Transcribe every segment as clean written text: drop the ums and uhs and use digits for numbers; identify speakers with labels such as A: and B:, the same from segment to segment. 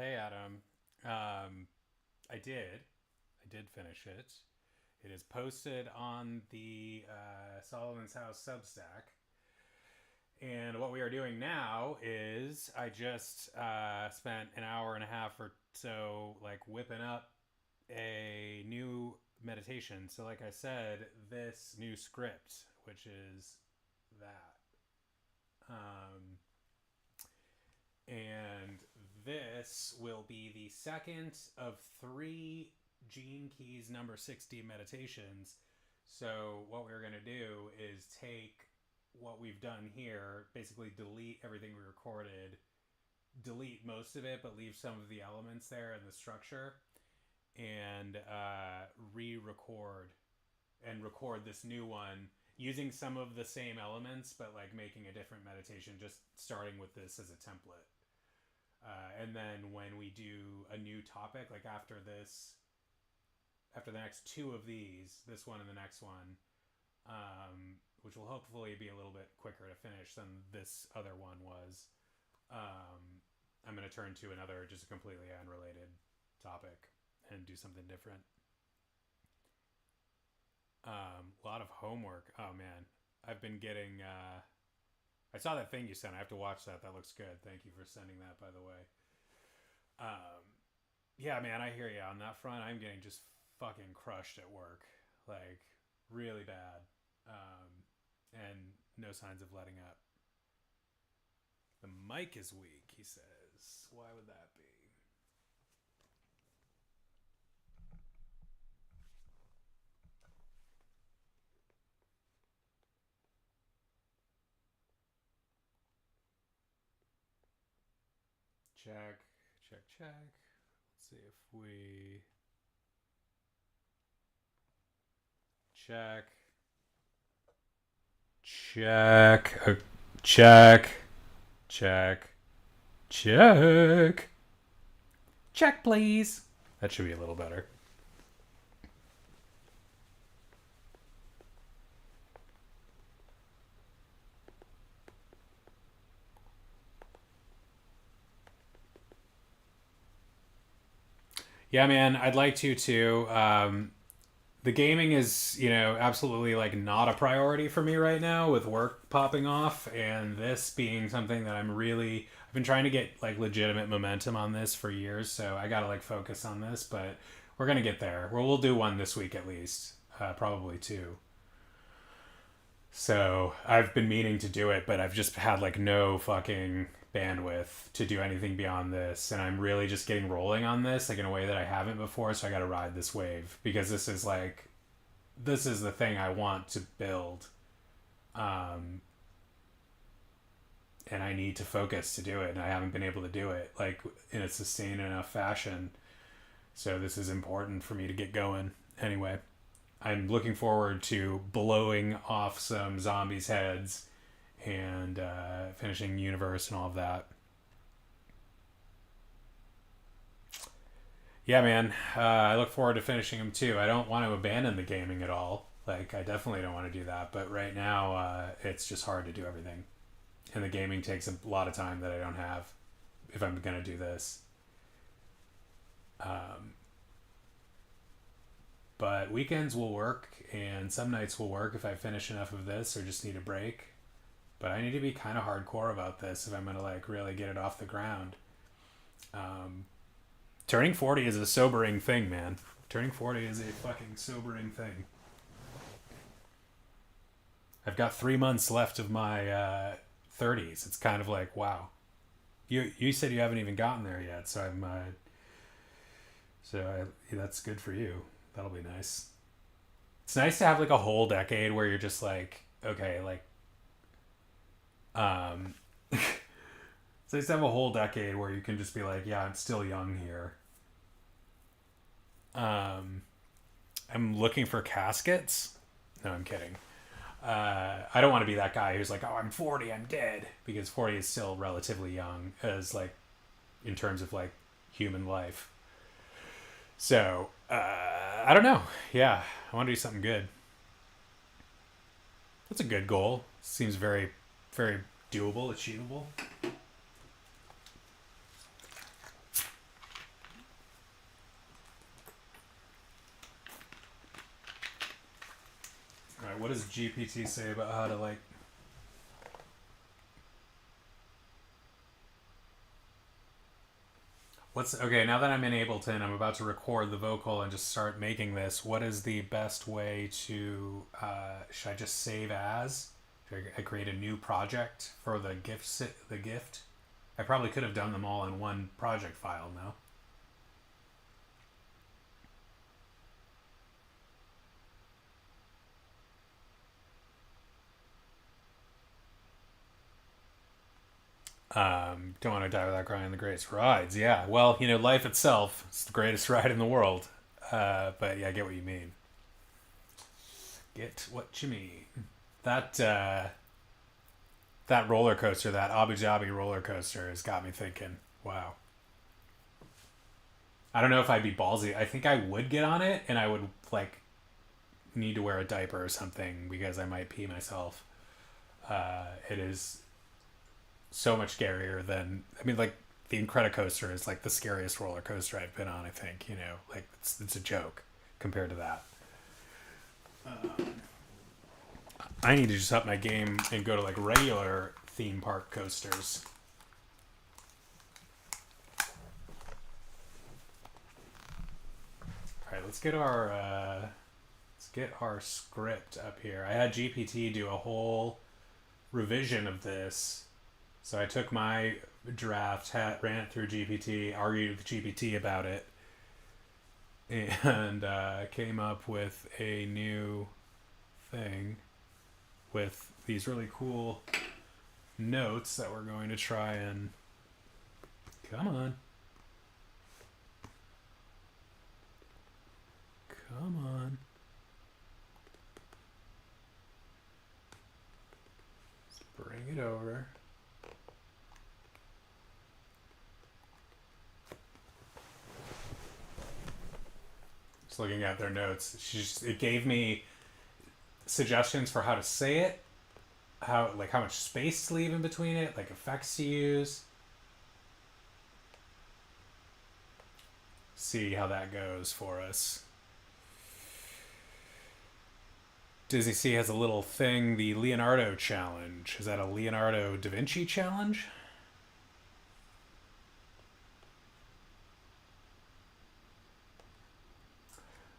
A: Hey Adam. Um, I did. I did finish it. It is posted on the Solomon's House Substack. And what we are doing now is I just spent an hour and a half or so like whipping up a new meditation. So, like I said, this new script, which is that. Um, and this will be the second of three Gene Keys number 60 meditations. So, what we're going to do is take what we've done here, basically delete everything we recorded, delete most of it, but leave some of the elements there in the structure, and re record and record this new one using some of the same elements, but like making a different meditation, just starting with this as a template. And then when we do a new topic, like after this, after the next two of these, this one and the next one, which will hopefully be a little bit quicker to finish than this other one was, I'm going to turn to another, just a completely unrelated topic and do something different. A lot of homework. Oh man, I've been getting. I saw that thing you sent. I have to watch that. That looks good. Thank you for sending that, by the way. Um, yeah, man, I hear you on that front. I'm getting just fucking crushed at work, like really bad, and no signs of letting up. The mic is weak, he says. Why would that be? Check, check, check. Let's see if we check, check, check, check, check, check, please. That should be a little better. Yeah, man, I'd like to too. The gaming is, absolutely like not a priority for me right now with work popping off, and this being something that I've been trying to get like legitimate momentum on this for years, so I gotta like focus on this, but we're gonna get there. We'll do one this week at least, probably two. So I've been meaning to do it, but I've just had like no fucking bandwidth to do anything beyond this, and I'm really just getting rolling on this like in a way that I haven't before. So I got to ride this wave because this is the thing I want to build, um, and I need to focus to do it, and I haven't been able to do it like in a sustained enough fashion. So this is important for me to get going. Anyway, I'm looking forward to blowing off some zombies' heads and finishing Universe and all of that. Yeah, man. I look forward to finishing them too. I don't want to abandon the gaming at all. Like, I definitely don't want to do that. But right now, it's just hard to do everything. And the gaming takes a lot of time that I don't have if I'm going to do this. Um, but weekends will work, and some nights will work if I finish enough of this or just need a break. But I need to be kind of hardcore about this if I'm going to, like, really get it off the ground. Um, Turning 40 is a sobering thing, man. Turning 40 is a fucking sobering thing. I've got 3 months left of my 30s. It's kind of like, wow. You said you haven't even gotten there yet, so that's good for you. That'll be nice. It's nice to have like a whole decade where you're just like, okay, like, um, it's nice to have a whole decade where you can just be like, yeah, I'm still young here. Um, I'm looking for caskets. No, I'm kidding. I don't want to be that guy who's like, oh, I'm 40, I'm dead, because 40 is still relatively young as like in terms of like human life. So I don't know. Yeah, I want to do something good. That's a good goal. Seems very, very doable, achievable. What does GPT say about how to like? What's okay? Now that I'm in Ableton, I'm about to record the vocal and just start making this. What is the best way to? Should I just save as? Should I create a new project for the gift? The gift. I probably could have done them all in one project file. No. Don't want to die without crying. The greatest rides. Yeah. Well, life itself is the greatest ride in the world. But yeah, I get what you mean. Get what you mean. That roller coaster, that Abu Dhabi roller coaster, has got me thinking. Wow. I don't know if I'd be ballsy. I think I would get on it, and I would like need to wear a diaper or something because I might pee myself. It is so much scarier than like the Incredicoaster is like the scariest roller coaster I've been on. I think like it's a joke compared to that. I need to just up my game and go to like regular theme park coasters. All right, let's get our script up here. I had GPT do a whole revision of this. So I took my draft, ran it through GPT, argued with GPT about it, and came up with a new thing with these really cool notes that we're going to try and... Come on. Come on. Let's bring it over. Just looking at their notes. It gave me suggestions for how to say it, how much space to leave in between it, like effects to use. See how that goes for us. Disney Sea has a little thing, the Leonardo challenge. Is that a Leonardo da Vinci challenge?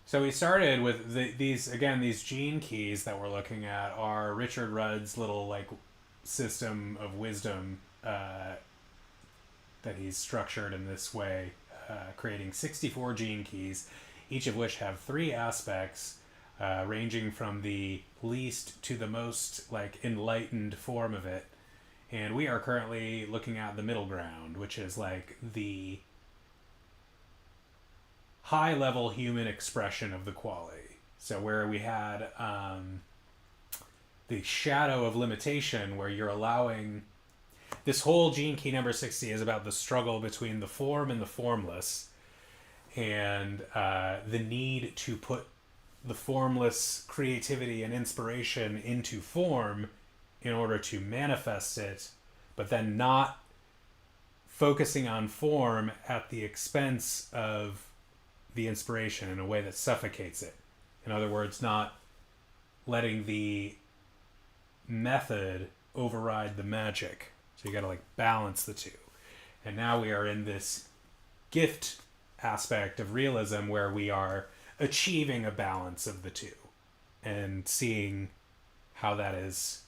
A: So we started with these gene keys that we're looking at are Richard Rudd's little like system of wisdom that he's structured in this way, creating 64 gene keys, each of which have three aspects, ranging from the least to the most like enlightened form of it. And we are currently looking at the middle ground, which is like the high level human expression of the quality. So where we had the shadow of limitation, where you're allowing this whole gene key number 60 is about the struggle between the form and the formless, and the need to put the formless creativity and inspiration into form in order to manifest it, but then not focusing on form at the expense of the inspiration in a way that suffocates it. In other words, not letting the method override the magic. So you got to like balance the two. And now we are in this gift aspect of realism where we are achieving a balance of the two and seeing how that is,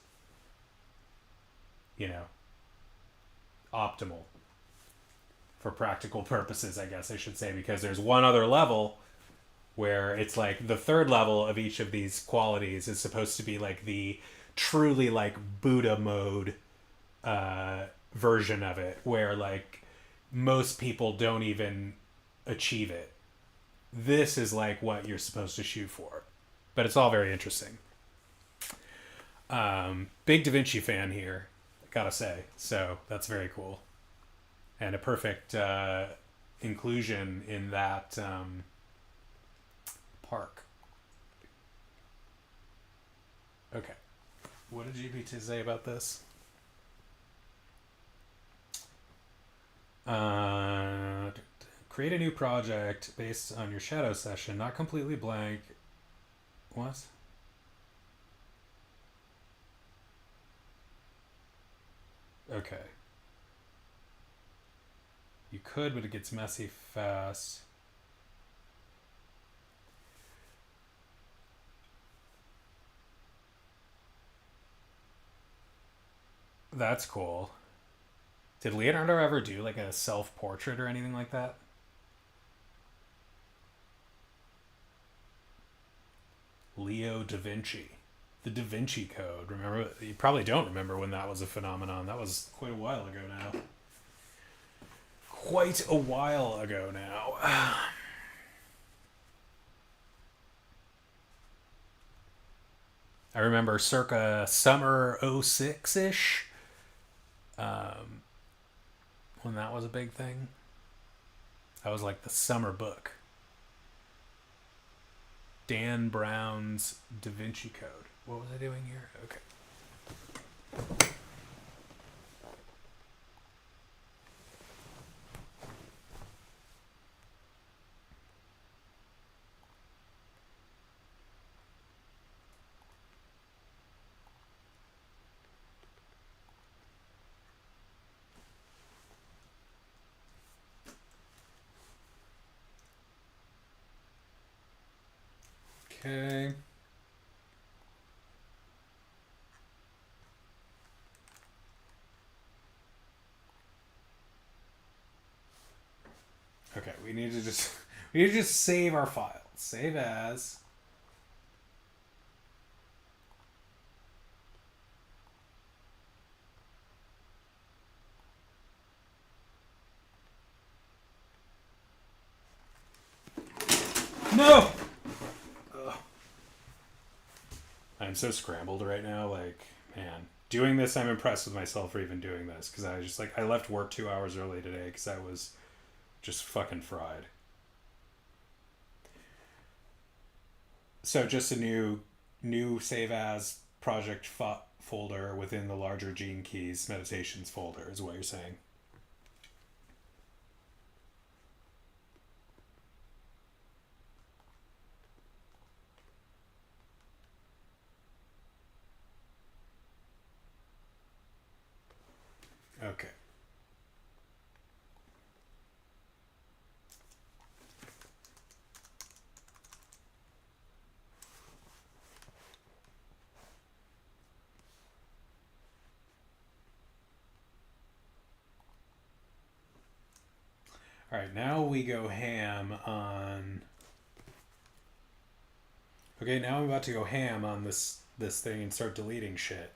A: optimal for practical purposes, I guess I should say, because there's one other level where it's like the third level of each of these qualities is supposed to be like the truly like Buddha mode version of it, where like most people don't even achieve it. This is like what you're supposed to shoot for, but it's all very interesting. Big Da Vinci fan here, gotta say, so that's very cool and a perfect inclusion in that park. Okay, what did GPT say about this? Create a new project based on your shadow session, not completely blank. What? Okay. You could, but it gets messy fast. That's cool. Did Leonardo ever do like a self portrait or anything like that? Leo da Vinci. The Da Vinci Code. Remember? You probably don't remember when that was a phenomenon. That was quite a while ago now. Quite a while ago now. I remember circa summer '06 ish when that was a big thing. That was like the summer book. Dan Brown's Da Vinci Code. What was I doing here? Okay. Okay. Okay, we need to just save our file. Save as. No. Ugh. I'm so scrambled right now. Like, man, doing this, I'm impressed with myself for even doing this because I just like I left work 2 hours early today because I was just fucking fried. So just a new save as project folder within the larger Gene Keys meditations folder is what you're saying. Okay. All right, now we go ham on. Okay, now I'm about to go ham on this thing and start deleting shit.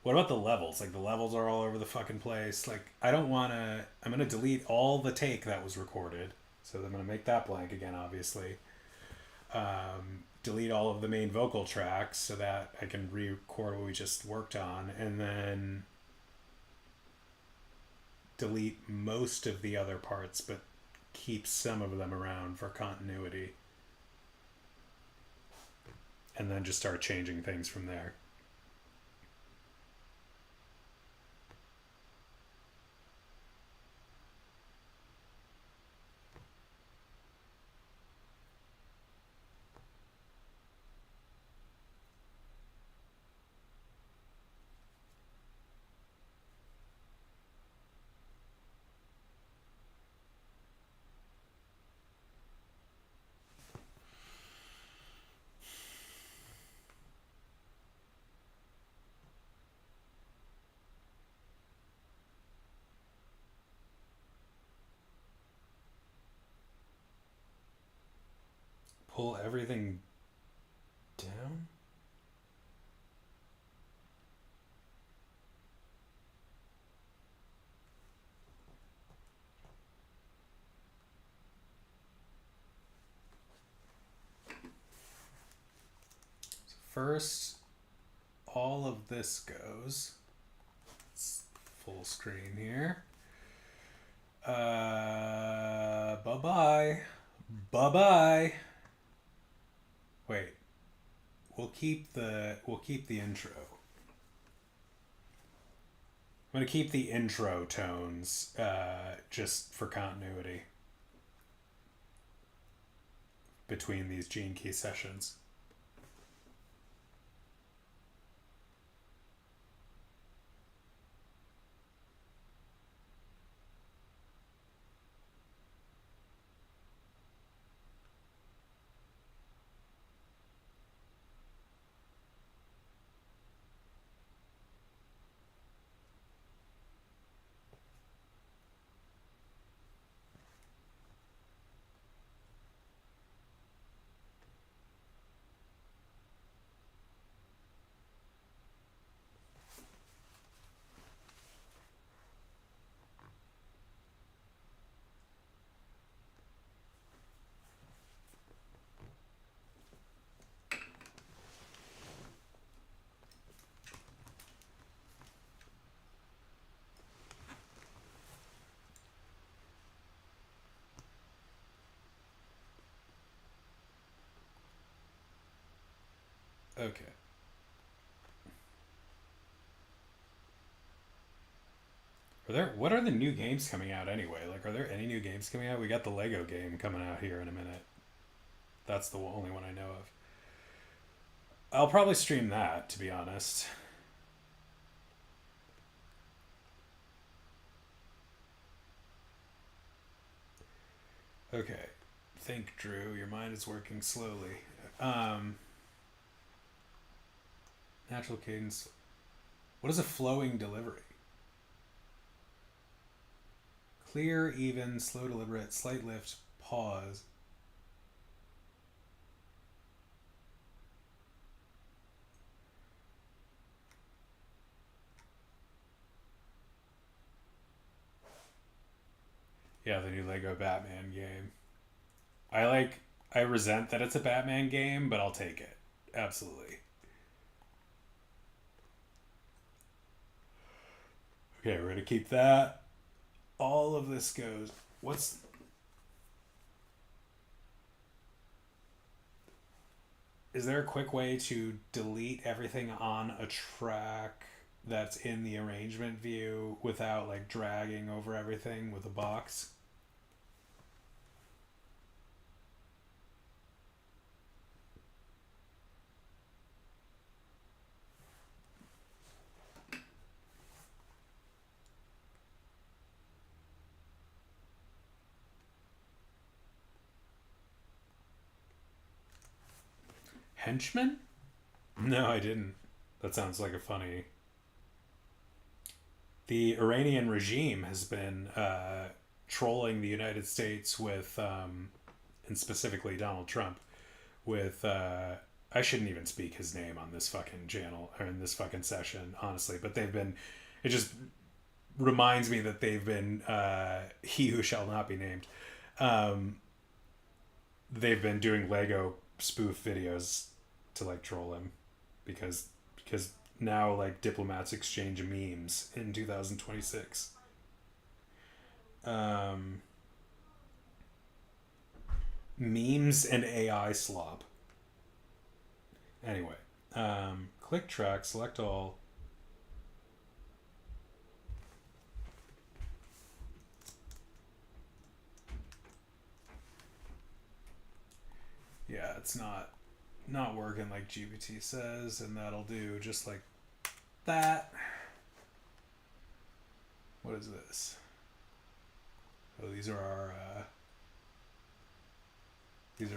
A: What about the levels? Like the levels are all over the fucking place. Like I don't want to. I'm gonna delete all the take that was recorded. So I'm gonna make that blank again, obviously. Delete all of the main vocal tracks so that I can re-record what we just worked on, and then delete most of the other parts, but keep some of them around for continuity, and then just start changing things from there. Pull everything down? First, all of this goes. It's full screen here. Bye bye. Bye bye. Wait. We'll keep the intro. I'm gonna keep the intro tones just for continuity between these Gene Key sessions. Okay. What are the new games coming out anyway? Like, are there any new games coming out? We got the Lego game coming out here in a minute. That's the only one I know of. I'll probably stream that, to be honest. Okay. Think, Drew. Your mind is working slowly. Um, Natural cadence. What is a flowing delivery? Clear, even, slow, deliberate, slight lift, pause. Yeah, the new Lego Batman game. I like. I resent that it's a Batman game, but I'll take it. Absolutely. Okay, we're gonna keep that. All of this goes. What's Is there a quick way to delete everything on a track that's in the arrangement view without like dragging over everything with a box? Henchman? No, I didn't. That sounds like a funny. The Iranian regime has been trolling the United States with, and specifically Donald Trump, with. I shouldn't even speak his name on this fucking channel or in this fucking session, honestly. But they've been. It just reminds me that they've been. He who shall not be named. Um, they've been doing Lego spoof videos to like troll him because now like diplomats exchange memes in 2026. Um, Memes and AI slop. Anyway, click track, select all. Yeah, it's not working like GPT says, and that'll do just like that. What is this? Oh, these are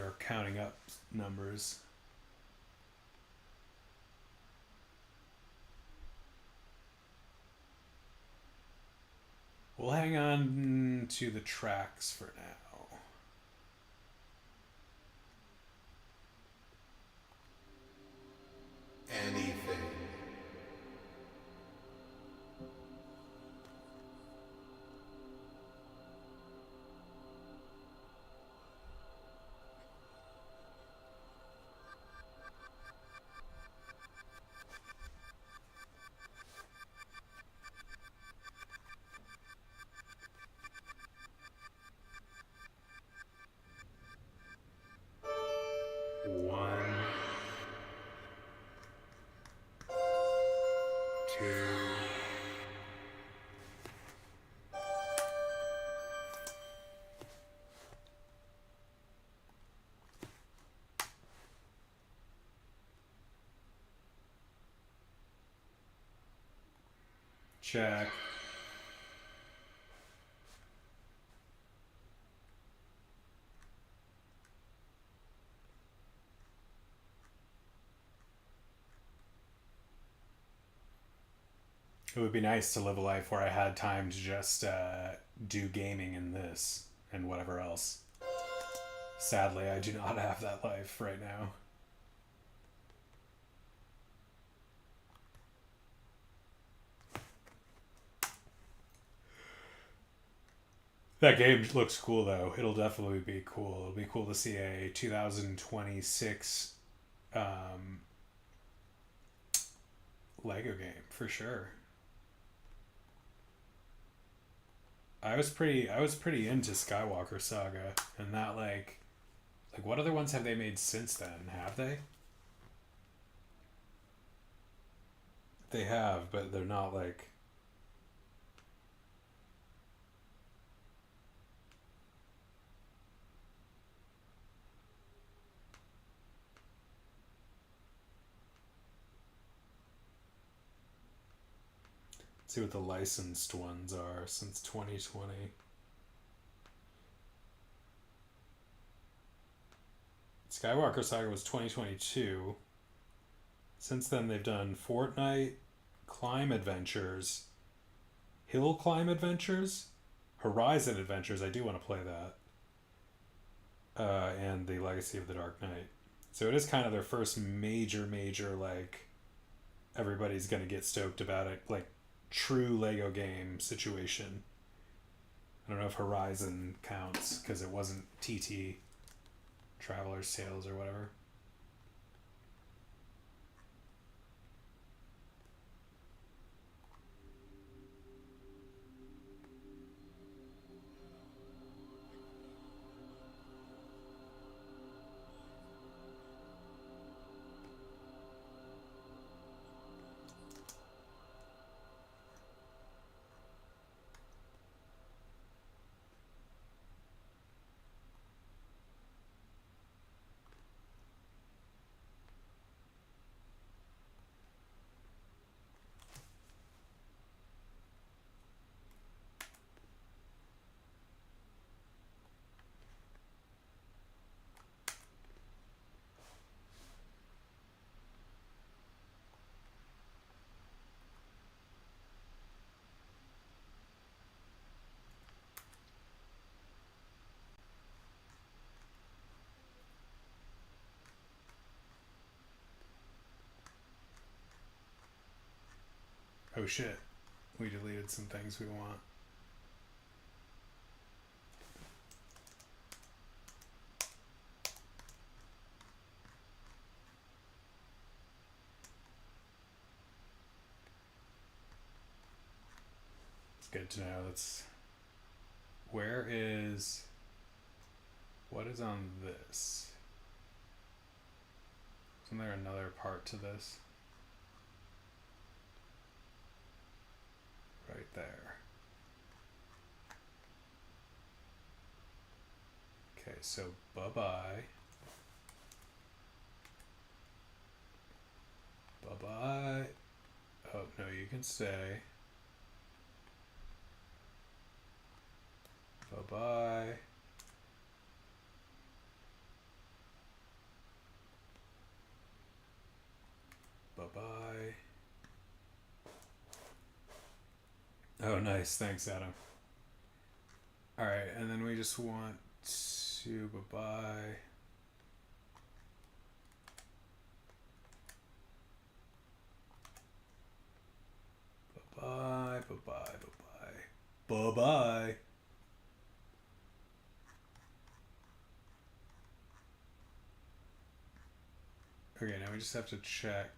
A: our counting up numbers. We'll hang on to the tracks for now.
B: Anything. One, two,
A: Check. It would be nice to live a life where I had time to just do gaming in this and whatever else. Sadly, I do not have that life right now. That game looks cool though. It'll definitely be cool. It'll be cool to see a 2026 um, Lego game for sure. I was pretty into Skywalker Saga and that like what other ones have they made since then? Have they? They have, but they're not like. Let's see what the licensed ones are since 2020. Skywalker Saga was 2022. Since then, they've done Fortnite, Climb Adventures, Hill Climb Adventures, Horizon Adventures. I do want to play that. And the Legacy of the Dark Knight. So it is kind of their first major, like, everybody's going to get stoked about it, like, true Lego game situation. I don't know if Horizon counts because it wasn't TT, Traveler's Tales or whatever. Oh shit, we deleted some things we want. It's good to know. What is on this? Isn't there another part to this? Right there. Okay, so bye-bye. Bye-bye. Oh, no, you can stay. Bye-bye. Bye-bye. Oh, nice. Thanks, Adam. Alright, and then we just want to bye-bye. Bye-bye, bye-bye, bye-bye. Bye-bye. Okay, now we just have to check.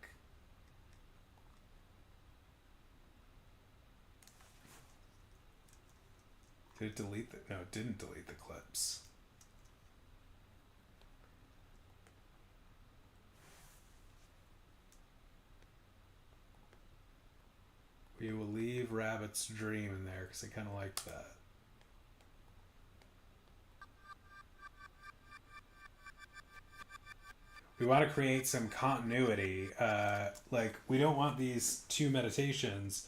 A: Did it delete the... No, it didn't delete the clips. We will leave Rabbit's Dream in there because I kind of liked that. We want to create some continuity. Like, we don't want these two meditations,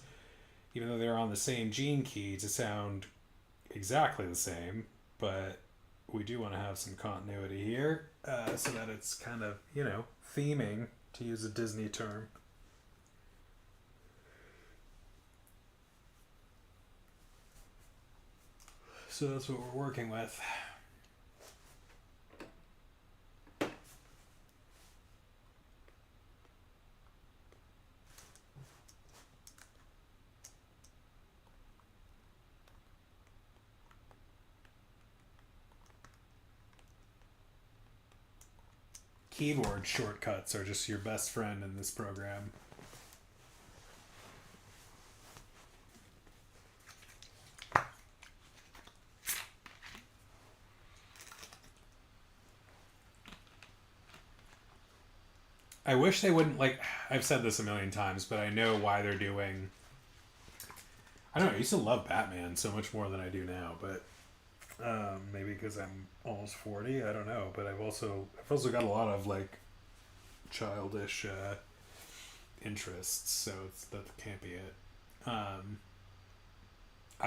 A: even though they're on the same gene key, to sound exactly the same, but we do want to have some continuity here, so that it's kind of, theming, to use a Disney term. So that's what we're working with. Keyboard shortcuts are just your best friend in this program. I wish they wouldn't, like, I've said this a million times, but I know why they're doing. I don't know. I used to love Batman so much more than I do now, but maybe because I'm almost 40. I don't know, but I've also got a lot of like childish interests, so that can't be it. I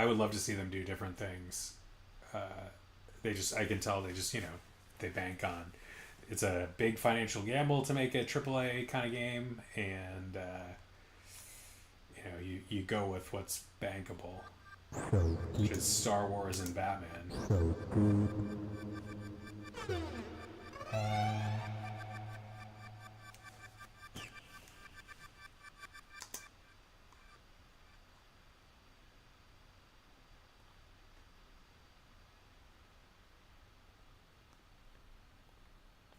A: would love to see them do different things. I can tell they just they bank on. It's a big financial gamble to make a AAA kind of game, and you go with what's bankable, which is Star Wars and Batman.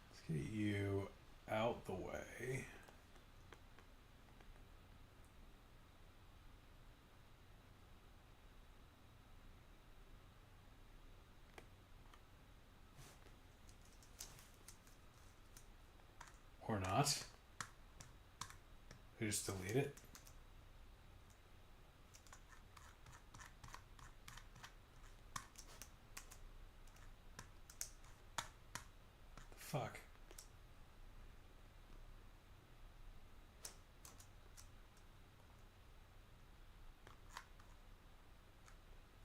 A: Let's get you out the way. Or not. We just delete it. Fuck.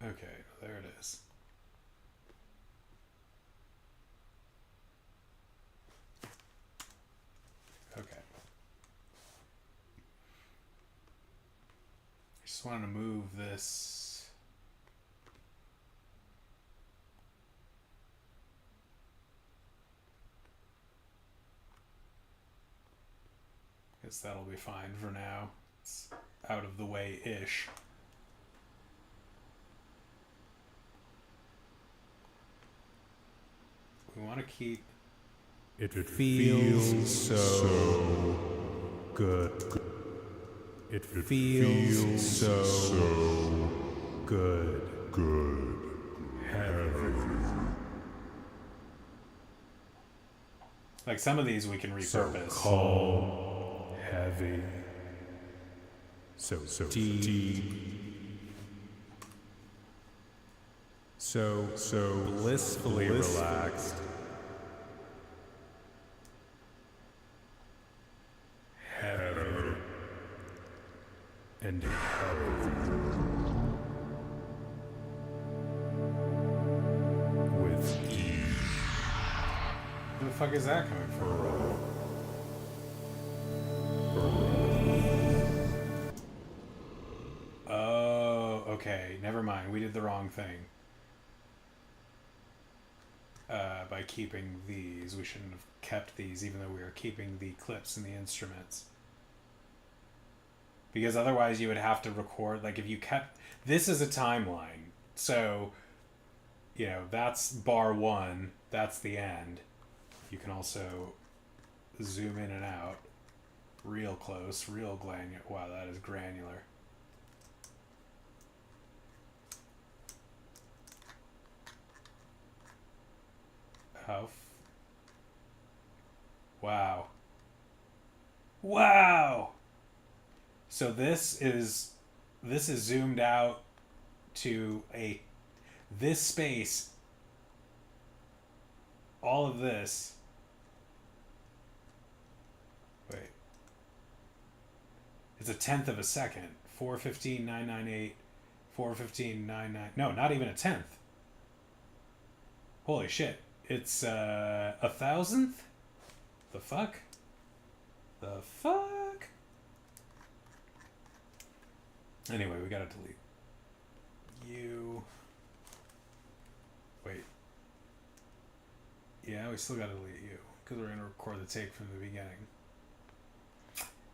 A: Okay, there it is. Okay. I just wanted to move this. Guess that'll be fine for now. It's out of the way-ish. We want to keep...
B: It feels so good. It feels so good. Heavy.
A: Like some of these we can repurpose.
B: So calm, heavy. So deep. So blissfully relaxed. Heavy. And heavy. With ease.
A: Where the fuck is that coming from? Oh, okay. Never mind. We did the wrong thing. By keeping these. We shouldn't have kept these, even though we were keeping the clips and the instruments. Because otherwise you would have to record, like if you kept... This is a timeline. So, that's bar 1. That's the end. You can also zoom in and out. Real close, real granular. Wow, that is granular. Wow. Wow! So this is zoomed out to this space. All of this. Wait. It's a tenth of a second. 415.998. 415.99. No, not even a tenth. Holy shit. It's a thousandth? The fuck? The fuck? Anyway, we gotta delete you. Wait. Yeah, we still gotta delete you because we're gonna record the take from the beginning.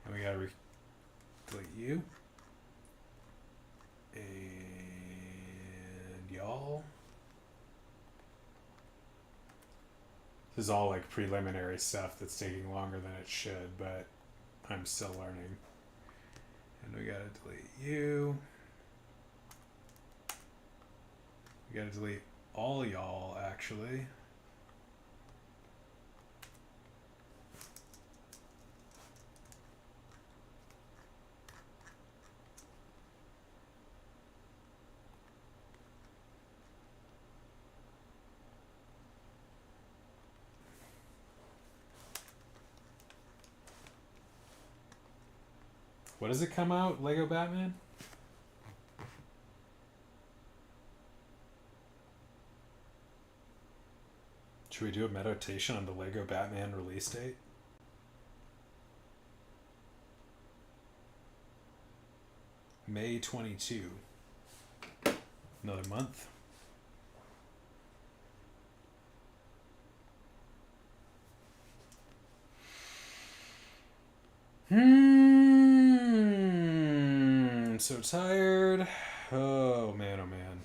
A: And we gotta delete you. And y'all. This is all like preliminary stuff that's taking longer than it should, but I'm still learning. And we gotta delete you. We gotta delete all y'all, actually. What does it come out? Lego Batman? Should we do a meditation on the Lego Batman release date? May 22. Another month. I'm so tired. Oh man, oh man.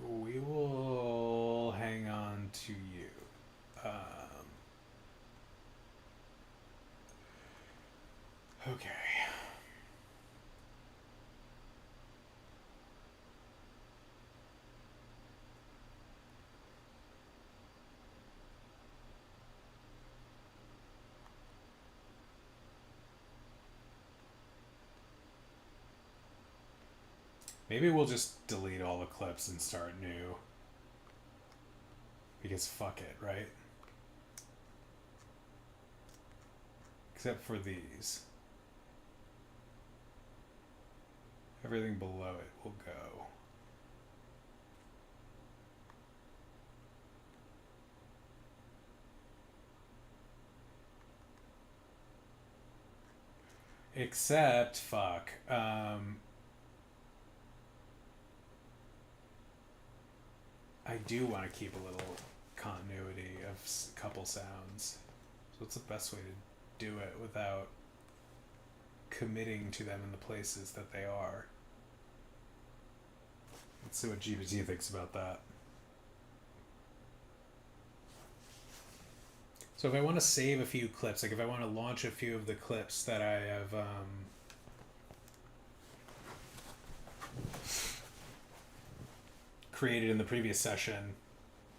A: We will hang on to you. Okay. Maybe we'll just delete all the clips and start new. Because fuck it, right? Except for these. Everything below it will go. Except, fuck. I do want to keep a little continuity of a couple sounds. So what's the best way to do it without committing to them in the places that they are? Let's see what GPT thinks about that. So if I want to save a few clips, like if I want to launch a few of the clips that I have created in the previous session,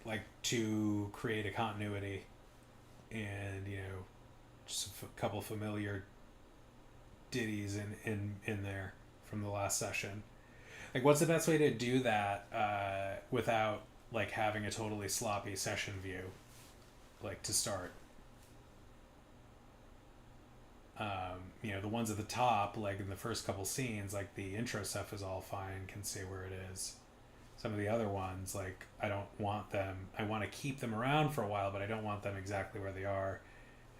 A: like to create a continuity and, you know, just a couple familiar ditties in there from the last session. Like, what's the best way to do that without like having a totally sloppy session view, like to start? You know, the ones at the top, like in the first couple scenes, like the intro stuff is all fine, can say where it is. Some of the other ones, like, I don't want them, I want to keep them around for a while, but I don't want them exactly where they are,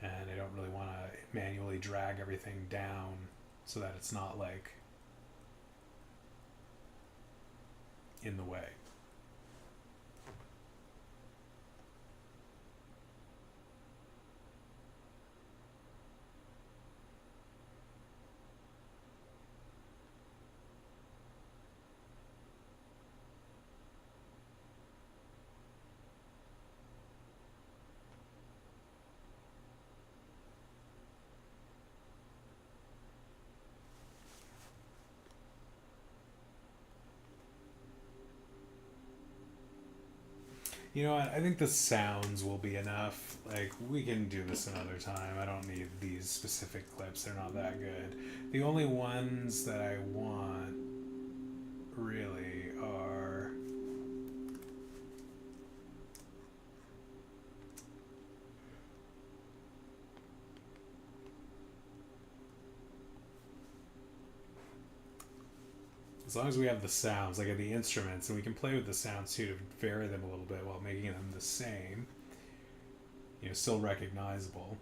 A: and I don't really want to manually drag everything down so that it's not like in the way. You know what? I think the sounds will be enough. Like, we can do this another time. I don't need these specific clips. They're not that good. The only ones that I want really are... As long as we have the sounds, like the instruments, and we can play with the sounds too to vary them a little bit while making them the same, you know, still recognizable.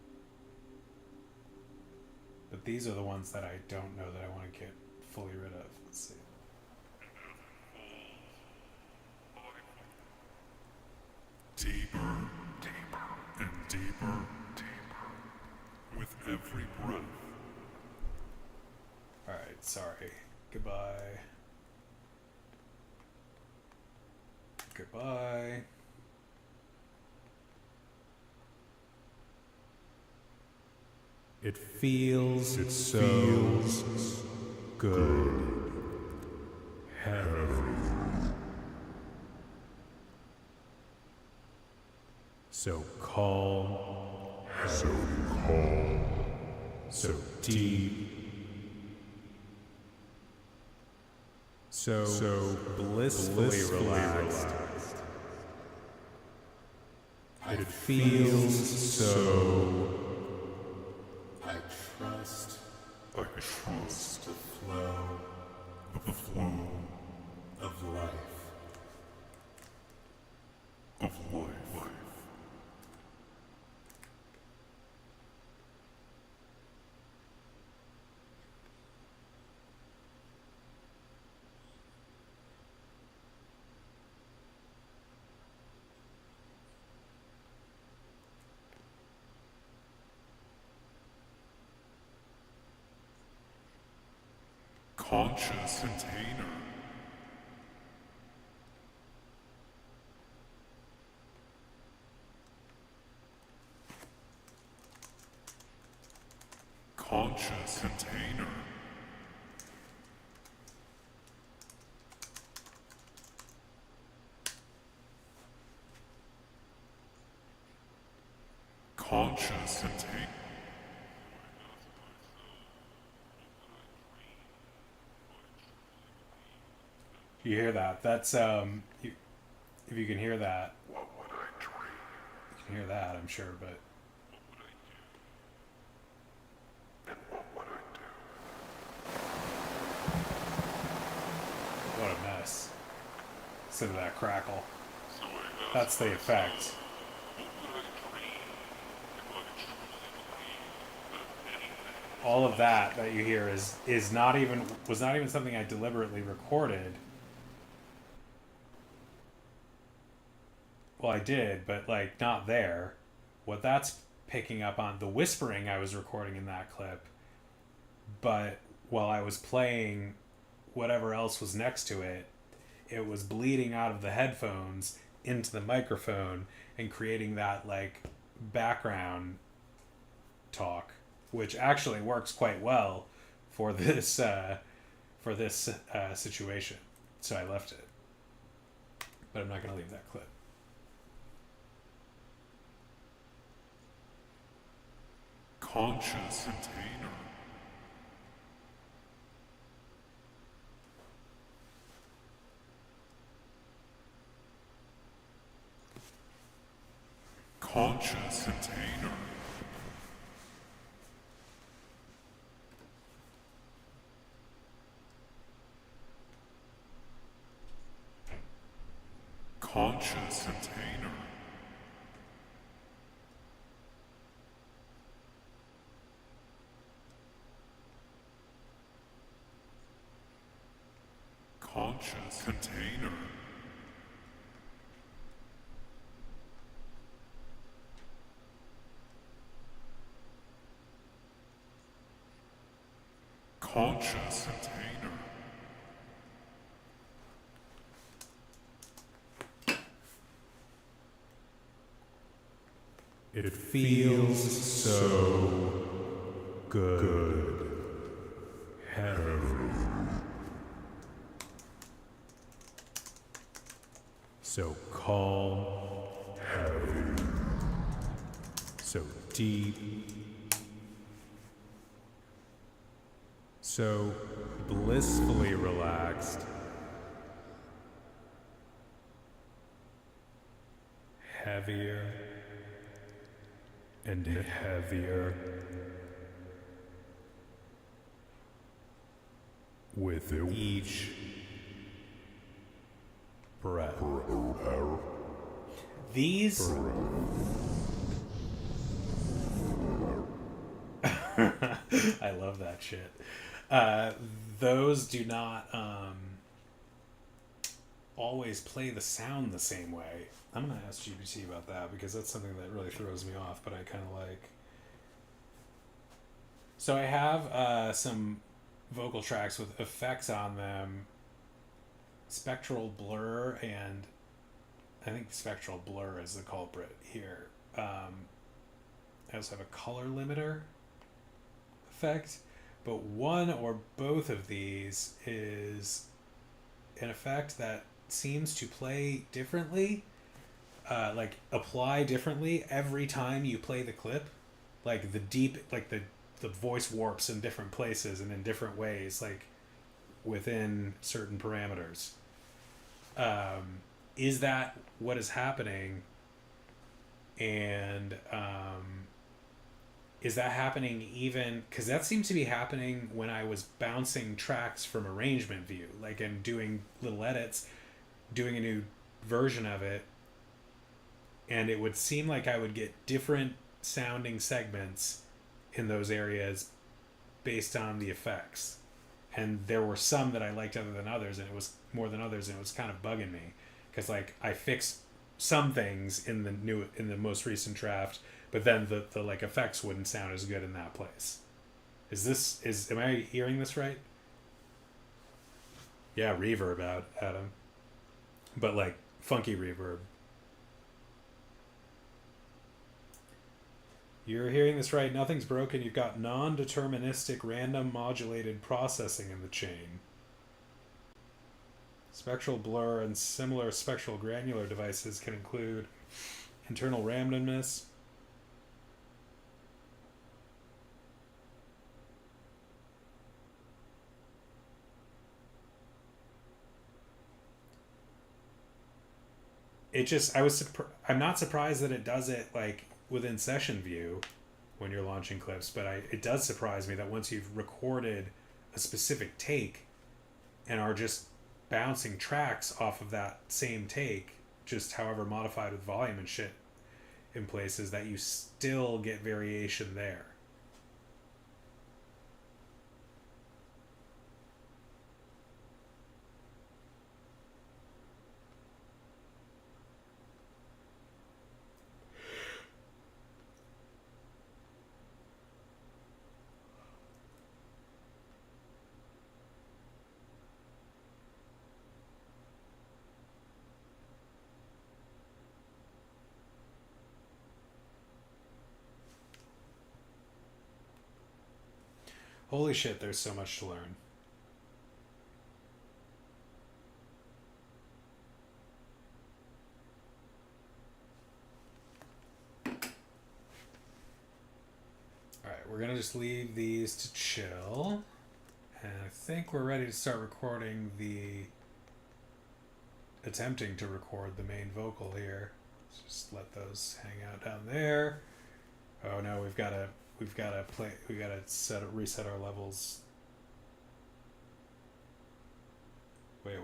A: But these are the ones that I don't know that I want to get fully rid of. Let's see.
B: Deeper, deeper, and deeper, deeper, with every breath.
A: Alright, sorry. Goodbye. Goodbye.
B: It feels so good.
A: So calm, so deep, so blissfully relaxed. It feels so.
B: I trust the flow of life. Conscious container. Conscious container. Conscious container.
A: You hear that? That's if you can hear that.
B: What would I dream?
A: You can hear that, I'm sure, but
B: And what would I do?
A: what a mess. Listen to that crackle.
B: So I asked
A: That's the
B: myself,
A: effect.
B: what would I dream if I truly believed that anything
A: All of that you hear is not even was not even something I deliberately recorded. Well, I did, but like not there. What that's picking up on, the whispering I was recording in that clip, but while I was playing whatever else was next to it, it was bleeding out of the headphones into the microphone and creating that like background talk, which actually works quite well for this situation. So I left it, but I'm not going to leave that clip.
B: conscious container. Conscious container. Conscious container. Conscious container. Conscious container.
A: It feels so good. Heavy. So calm. Heavy. So deep. So blissfully relaxed. Heavier and heavier with each breath. These I love that shit. Those do not always play the sound the same way. I'm gonna ask GPT about that because that's something that really throws me off, but I kind of like. So I have some vocal tracks with effects on them, spectral blur, and I think spectral blur is the culprit here. I also have a color limiter effect, but one or both of these is an effect that seems to play differently, like apply differently every time you play the clip. Like the voice warps in different places and in different ways, like within certain parameters. Is that what is happening? And is that happening even because that seems to be happening when I was bouncing tracks from arrangement view, like and doing little edits, doing a new version of it, and it would seem like I would get different sounding segments in those areas based on the effects. And there were some that I liked other than others, and it was more than others, and it was kind of bugging me because like I fixed some things in the most recent draft, but then the like effects wouldn't sound as good in that place. Am I hearing this right? Yeah, reverb out, Adam, but like funky reverb. You're hearing this right. Nothing's broken. You've got non-deterministic random modulated processing in the chain. Spectral blur and similar spectral granular devices can include internal randomness, I'm not surprised that it does it like within session view when you're launching clips, but it does surprise me that once you've recorded a specific take and are just bouncing tracks off of that same take, just however modified with volume and shit in places, that you still get variation there. Holy shit, there's so much to learn. Alright, we're gonna just leave these to chill. And I think we're ready to start recording attempting to record the main vocal here. Let's just let those hang out down there. Oh no, we've gotta reset our levels. Wait,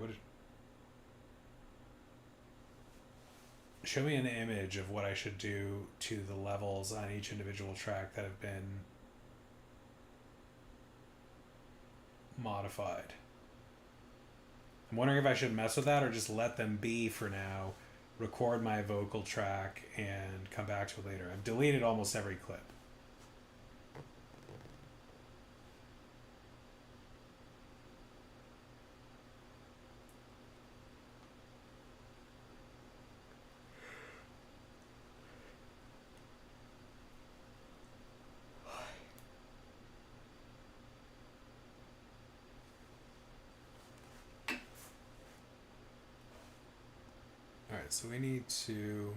A: show me an image of what I should do to the levels on each individual track that have been modified. I'm wondering if I should mess with that or just let them be for now, record my vocal track, and come back to it later. I've deleted almost every clip. Alright, so we need to...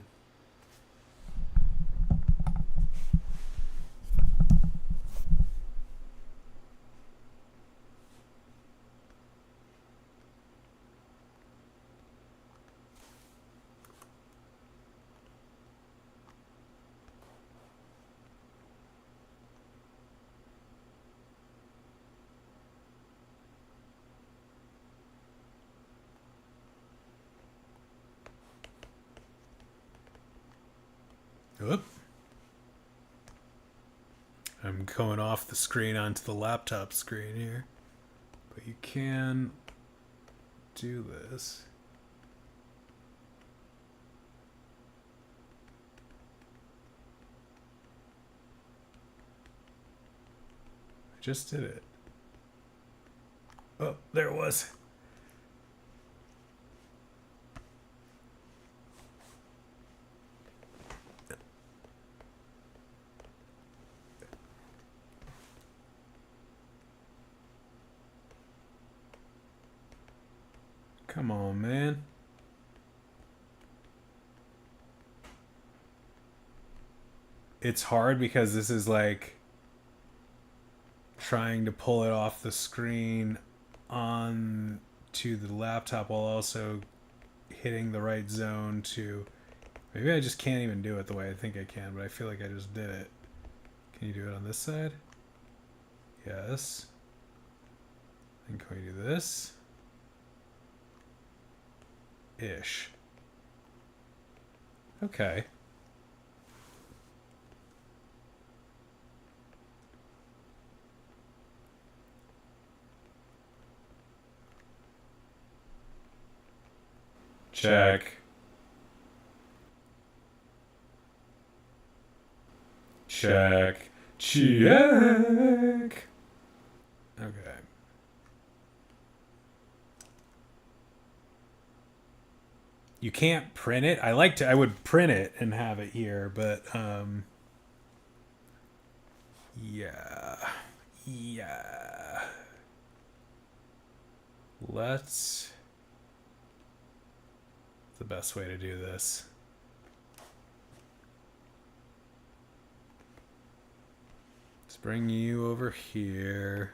A: Oop. I'm going off the screen onto the laptop screen here. But you can do this. I just did it. Oh, there it was. Come on, man. It's hard because this is like trying to pull it off the screen on to the laptop while also hitting the right zone to... Maybe I just can't even do it the way I think I can, but I feel like I just did it. Can you do it on this side? Yes. And can we do this? Ish. Okay. Check. Check. Check. Okay. You can't print it. I would print it and have it here, but yeah. Yeah. Let's... the best way to do this. Let's bring you over here.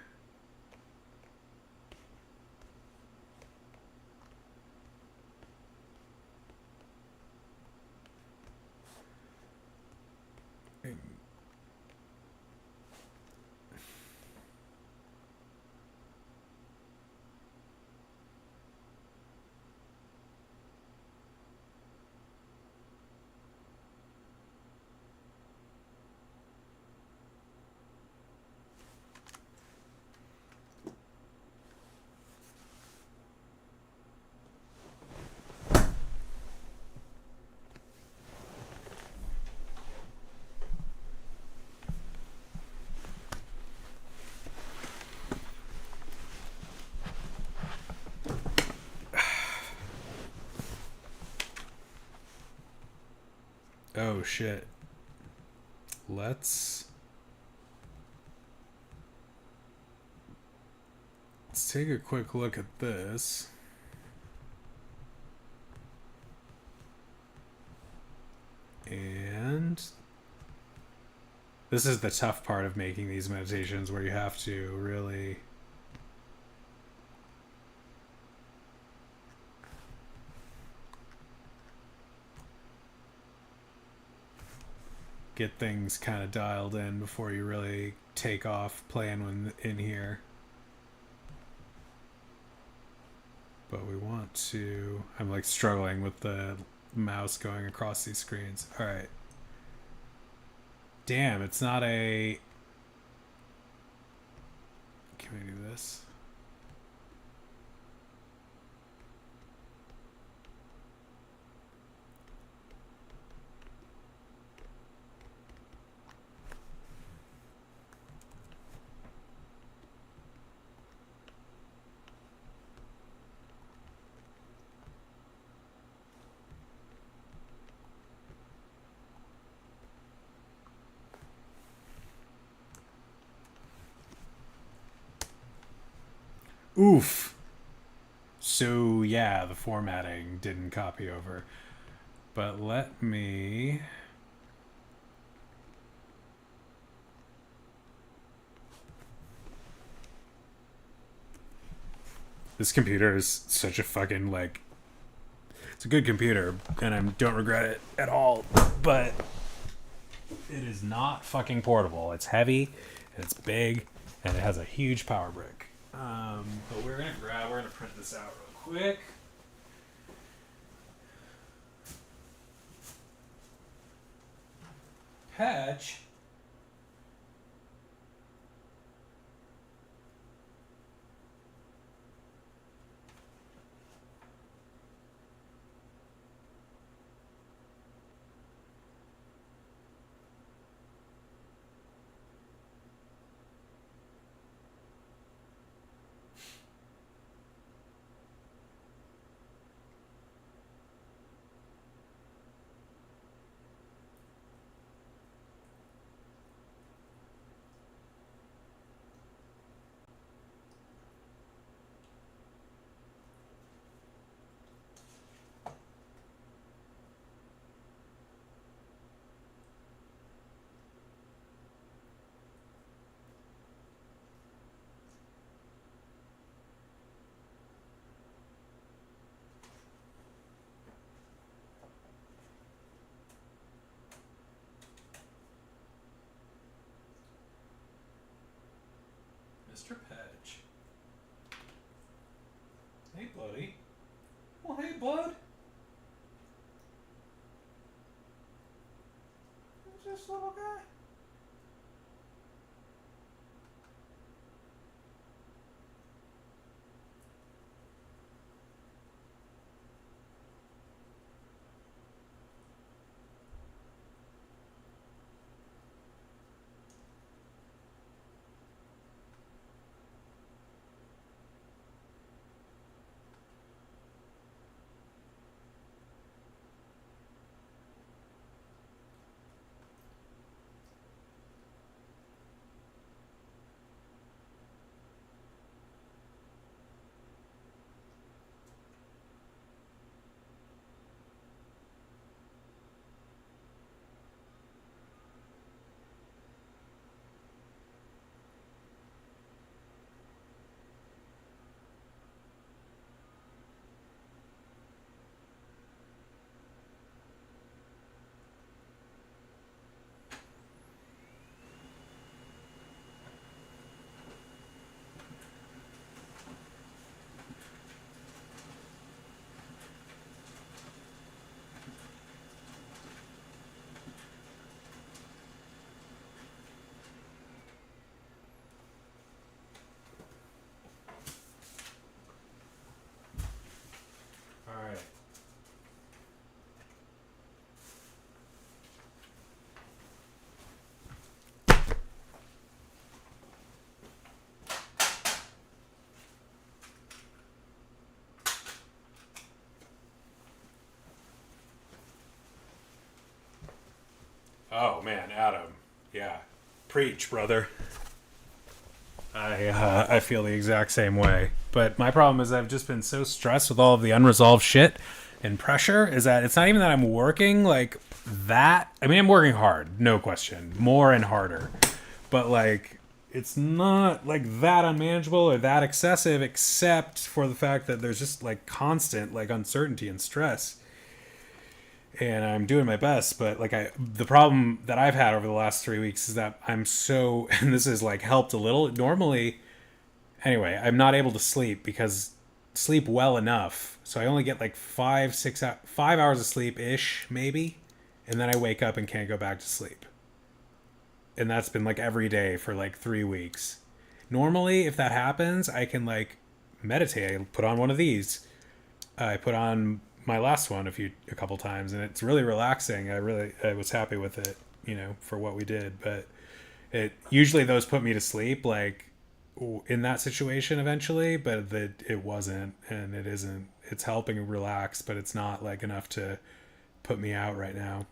A: Oh shit. Let's take a quick look at this. And this is the tough part of making these meditations, where you have to really get things kind of dialed in before you really take off playing when in here. But we want to... I'm like struggling with the mouse going across these screens. All right. Damn, it's not a... Can we do this? Oof. So yeah, the formatting didn't copy over. But let me... This computer is such a fucking, like... It's a good computer, and I don't regret it at all, but it is not fucking portable. It's heavy, and it's big, and it has a huge power brick. But we're gonna print this out real quick. Patch. Mr. Pedge. Hey, buddy. Well, hey, bud. Who's this little guy? All right. Oh man, Adam. Yeah, preach, brother. I feel the exact same way. But my problem is I've just been so stressed with all of the unresolved shit and pressure is that it's not even that I'm working like that. I mean, I'm working hard, no question, more and harder. But like, it's not like that unmanageable or that excessive, except for the fact that there's just like constant like uncertainty and stress. And I'm doing my best, but like the problem that I've had over the last 3 weeks is that I'm so, and this has like helped a little. Normally, anyway, I'm not able to sleep because sleep well enough. So I only get like 5 hours of sleep ish, maybe, and then I wake up and can't go back to sleep. And that's been like every day for like 3 weeks. Normally, if that happens, I can like meditate. I put on one of these. I put on my last one a couple times, and it's really relaxing. I was happy with it, for what we did. But it usually those put me to sleep, like in that situation eventually. But it wasn't, and it isn't. It's helping relax, but it's not like enough to put me out right now.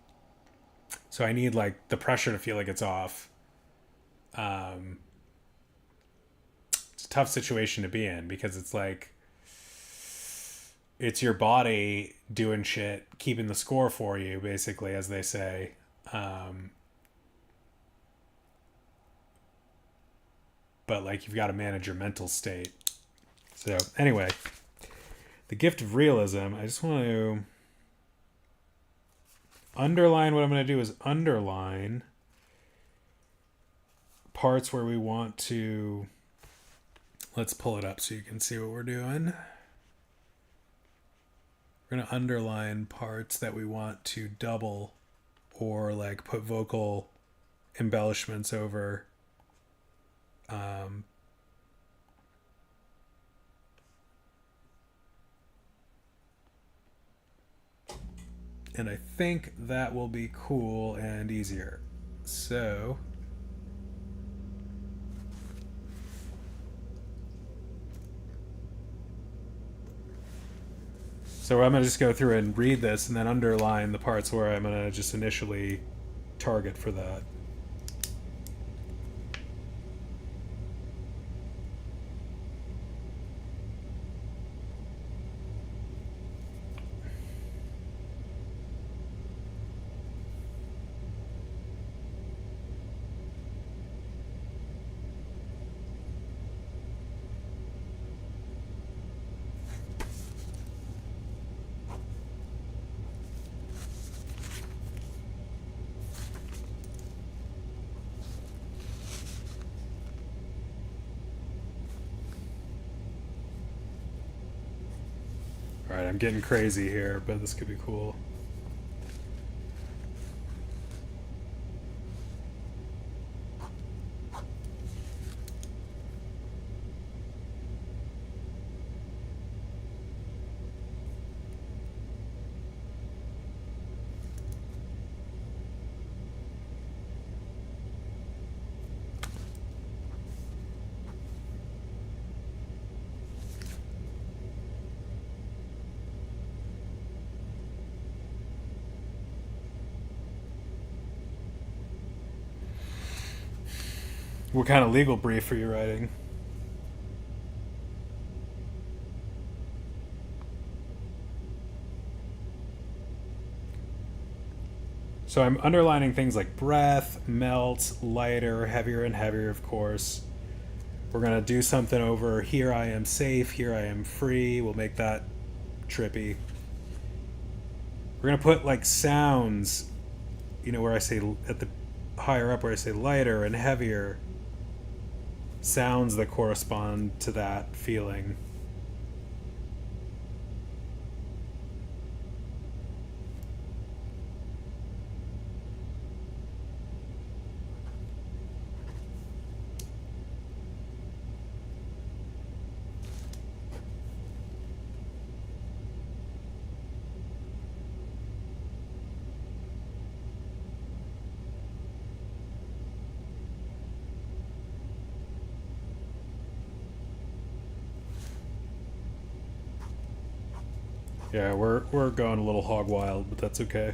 A: So I need like the pressure to feel like it's off. It's a tough situation to be in because it's like it's your body doing shit, keeping the score for you, basically, as they say. But like you've got to manage your mental state. So anyway, the gift of realism. I just want to underline what I'm going to do is underline parts where we want to. Let's pull it up so you can see what we're doing. We're going to underline parts that we want to double or like put vocal embellishments over. And I think that will be cool and easier. So I'm going to just go through and read this and then underline the parts where I'm going to just initially target for that. I'm getting crazy here, but this could be cool. What kind of legal brief are you writing? So I'm underlining things like breath, melt, lighter, heavier and heavier, of course. We're going to do something over here I am safe, here I am free. We'll make that trippy. We're going to put like sounds, where I say at the higher up where I say lighter and heavier, sounds that correspond to that feeling. Yeah, we're going a little hog wild, but that's okay.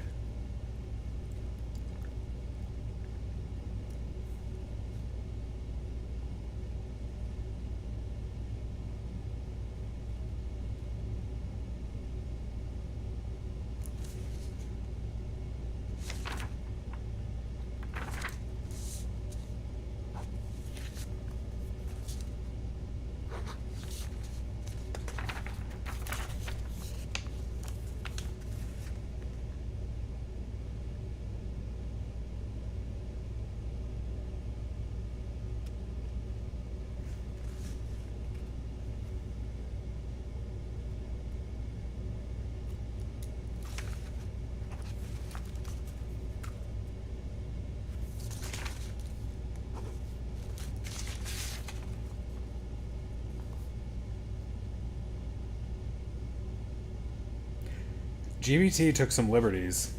A: GBT took some liberties.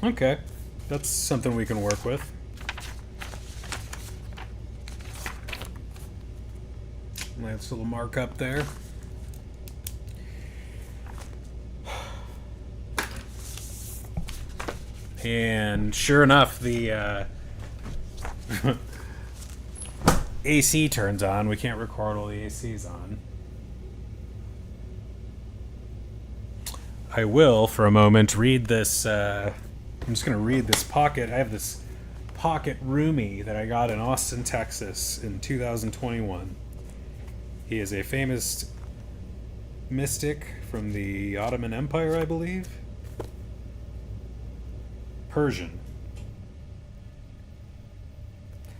A: Okay, that's something we can work with. Nice little markup there. And sure enough, the AC turns on. We can't record while the AC's on. I will, for a moment, read this. I'm just going to read this pocket. I have this pocket roomie that I got in Austin, Texas in 2021. He is a famous mystic from the Ottoman Empire, I believe. Persian.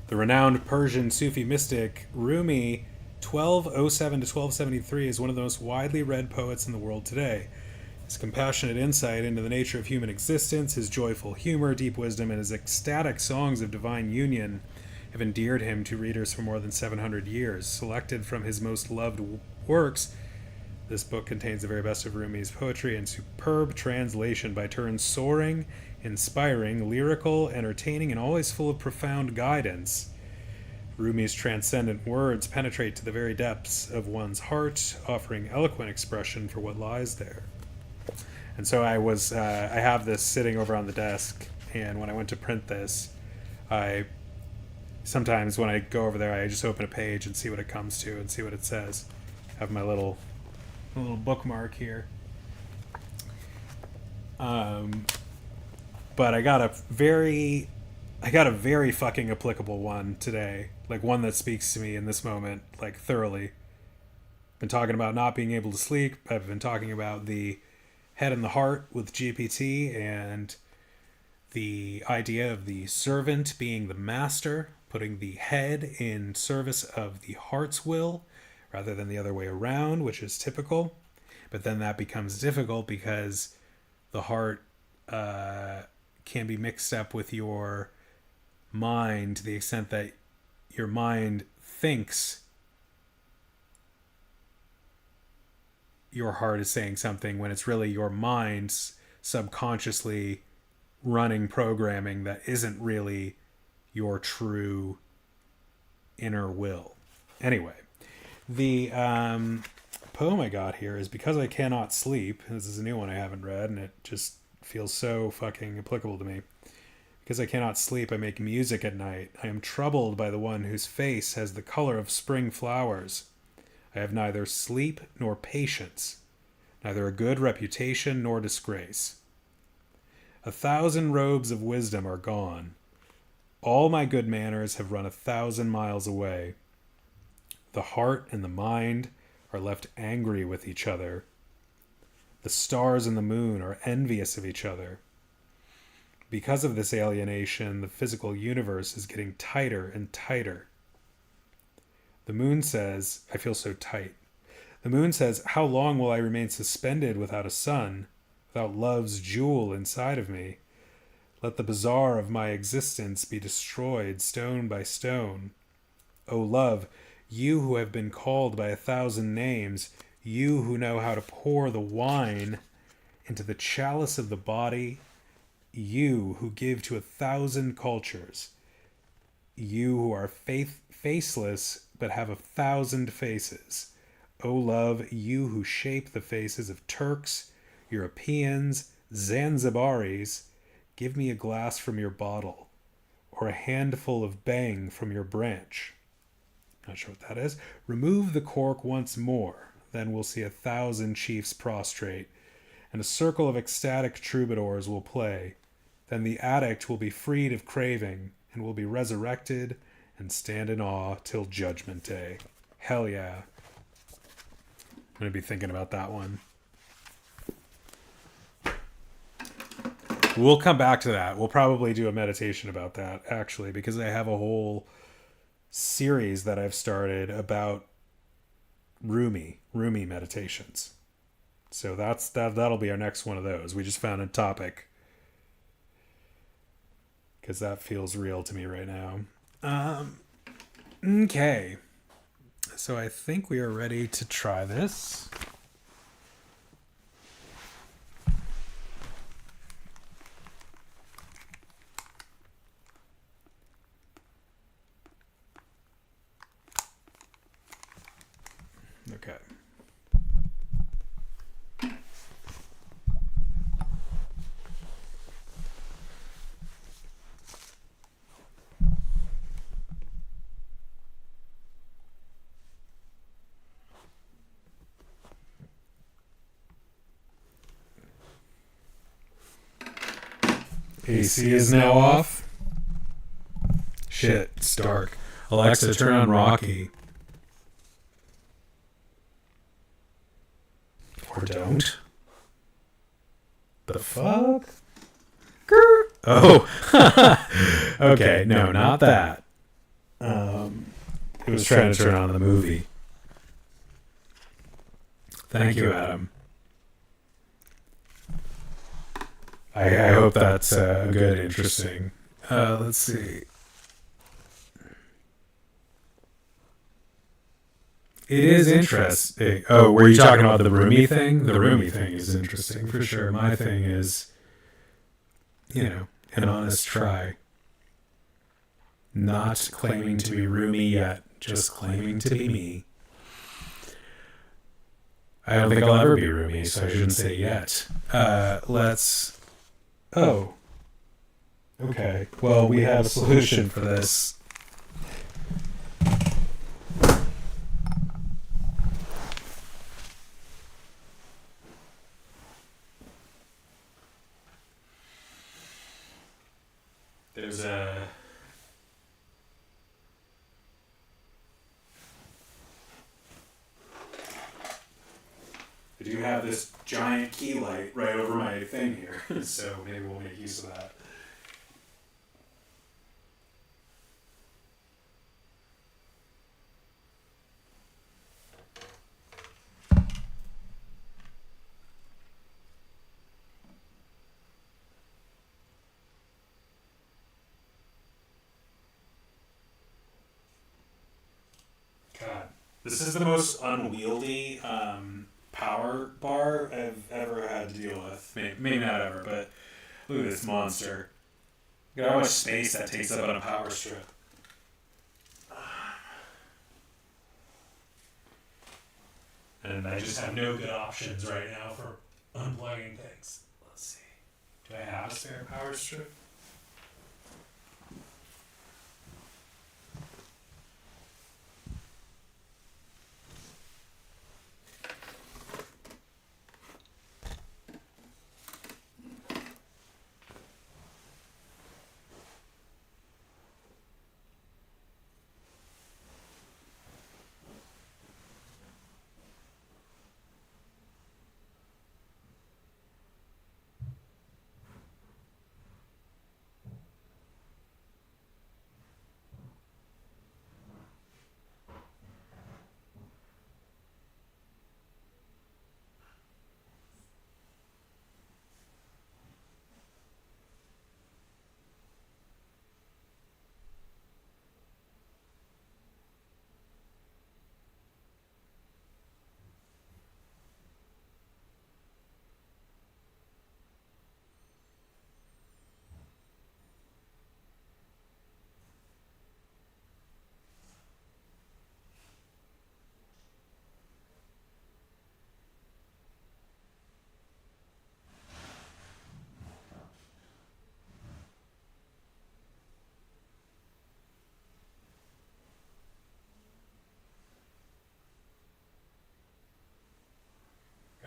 A: The renowned Persian Sufi mystic Rumi, 1207 to 1273, is one of the most widely read poets in the world today. His compassionate insight into the nature of human existence, his joyful humor, deep wisdom, and his ecstatic songs of divine union have endeared him to readers for more than 700 years. Selected from his most loved works, this book contains the very best of Rumi's poetry in superb translation, by turns soaring, inspiring, lyrical, entertaining, and always full of profound guidance. Rumi's transcendent words penetrate to the very depths of one's heart, offering eloquent expression for what lies there. And so I have this sitting over on the desk, and when I went to print this, sometimes when I go over there, I just open a page and see what it comes to and see what it says. I have my little bookmark here. But I got a very fucking applicable one today. Like one that speaks to me in this moment, like thoroughly. Been talking about not being able to sleep. I've been talking about the head and the heart with GPT and the idea of the servant being the master, putting the head in service of the heart's will rather than the other way around, which is typical. But then that becomes difficult because the heart can be mixed up with your mind to the extent that your mind thinks your heart is saying something when it's really your mind's subconsciously running programming that isn't really your true inner will. Anyway, the poem I got here is Because I Cannot Sleep. This is a new one I haven't read, and it just feels so fucking applicable to me. Because I cannot sleep, I make music at night. I am troubled by the one whose face has the color of spring flowers. I have neither sleep nor patience, neither a good reputation nor disgrace. 1,000 robes of wisdom are gone. All my good manners have run 1,000 miles away. The heart and the mind are left angry with each other. The stars and the moon are envious of each other. Because of this alienation, the physical universe is getting tighter and tighter. The moon says, I feel so tight. The moon says, how long will I remain suspended without a sun, without love's jewel inside of me? Let the bazaar of my existence be destroyed stone by stone. O love, you who have been called by 1,000 names, you who know how to pour the wine into the chalice of the body, you who give to 1,000 cultures, you who are faceless but have 1,000 faces. O love, you who shape the faces of Turks, Europeans, Zanzibaris, give me a glass from your bottle, or a handful of bang from your branch. Not sure what that is. Remove the cork once more, then we'll see 1,000 chiefs prostrate, and a circle of ecstatic troubadours will play. Then the addict will be freed of craving, and will be resurrected and stand in awe till Judgment Day. Hell yeah. I'm going to be thinking about that one. We'll come back to that. We'll probably do a meditation about that, actually, because I have a whole series that I've started about Rumi meditations. So that'll be our next one of those. We just found a topic because that feels real to me right now. Okay. So I think we are ready to try this. Okay. AC is now off. Shit, it's dark. Alexa, turn on Rocky. Or don't. The fuck? Grr. Oh. Okay, no, not that. It was trying to turn on the movie. Thank you, Adam. I hope that's good, interesting. Let's see. It is interesting. Oh, were you talking about the Rumi thing? The Rumi thing is interesting for sure. My thing is, an honest try. Not claiming to be roomy yet, just claiming to be me. I don't think I'll ever be roomy, so I shouldn't say yet. Let's... Oh. Okay. Well, we have a solution for this. There's a... I do have this giant key light right over my thing here, so maybe we'll make use of that. God, this is the most unwieldy power bar I've ever had to deal with. Maybe not ever, but look at this monster. Look at how much space that takes up on a power strip. And I just have no good options right now for unplugging things. Let's see. Do I have a spare power strip?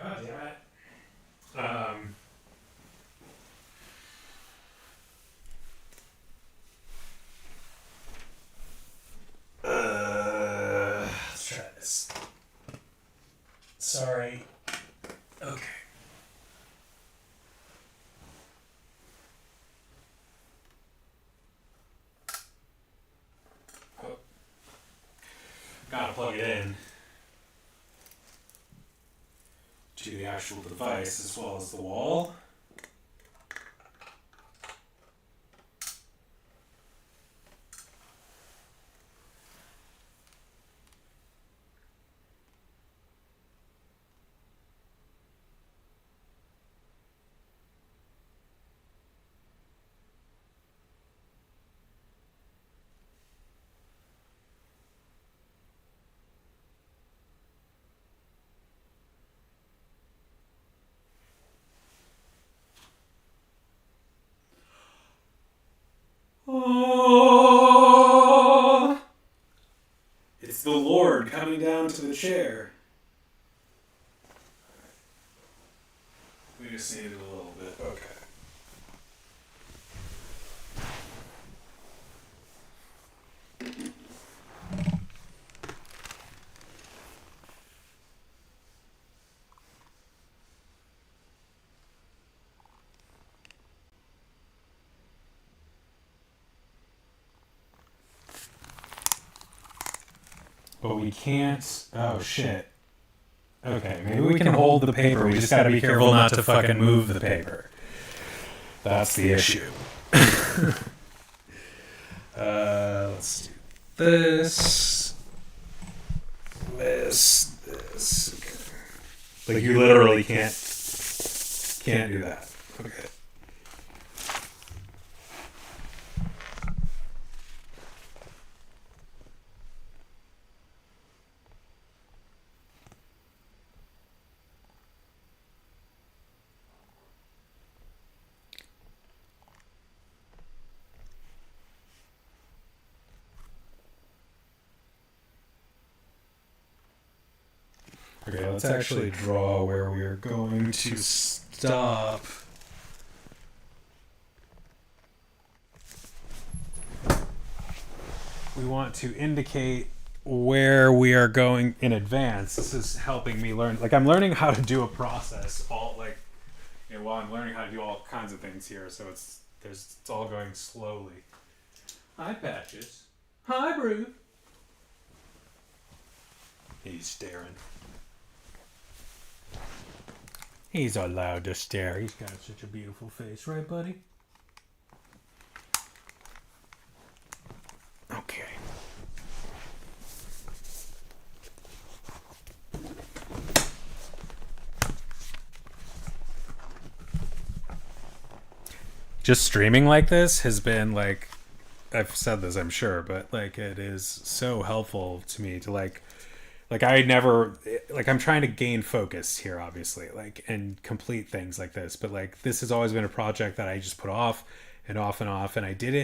A: God damn it. Let's try this. Sorry. Okay. Oh. Gotta plug it in to the actual device as well as the wall. Oh, it's the Lord coming down to the chair. We just needed a little bit. Okay. But we can't... Oh, shit. Okay, maybe we can hold the paper. We just gotta be careful not to fucking move the paper. That's the issue. Let's do this. This. Like, you literally can't do that. Okay. Okay, let's actually draw where we are going to stop. We want to indicate where we are going in advance. This is helping me learn. Like, I'm learning how to do a process while I'm learning how to do all kinds of things here. So it's all going slowly. Hi, Patches. Hi, Brew. He's staring. He's allowed to stare. He's got such a beautiful face, right, buddy? Okay. Just streaming like this has been like, I've said this, I'm sure, but like it is so helpful to me to like I never like I'm trying to gain focus here, obviously, like, and complete things like this, but like this has always been a project that I just put off and off and off, and I did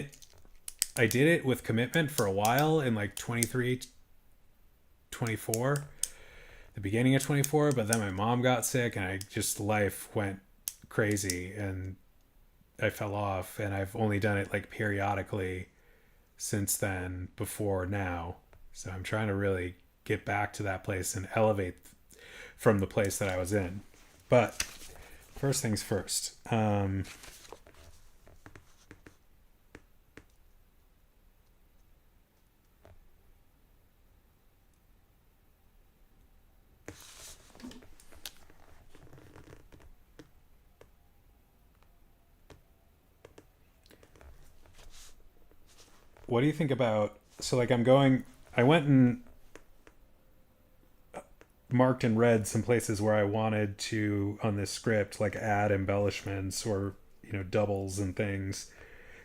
A: it with commitment for a while in like 23, 24, the beginning of 24, but then my mom got sick and life went crazy and I fell off, and I've only done it like periodically since then before now. So I'm trying to really get back to that place and elevate from the place that I was in. But first things first. What do you think about, so like I went and marked in red some places where I wanted to, on this script, like add embellishments or, doubles and things.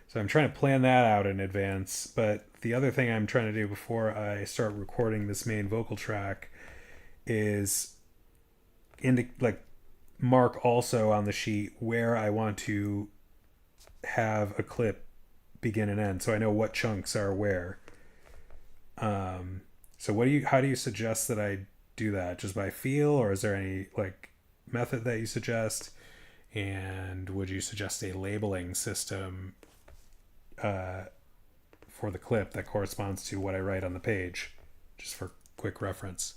A: So I'm trying to plan that out in advance. But the other thing I'm trying to do before I start recording this main vocal track is like mark also on the sheet where I want to have a clip begin and end, so I know what chunks are where. So how do you suggest that I do that? Just by feel, or is there any like method that you suggest? And would you suggest a labeling system for the clip that corresponds to what I write on the page, just for quick reference?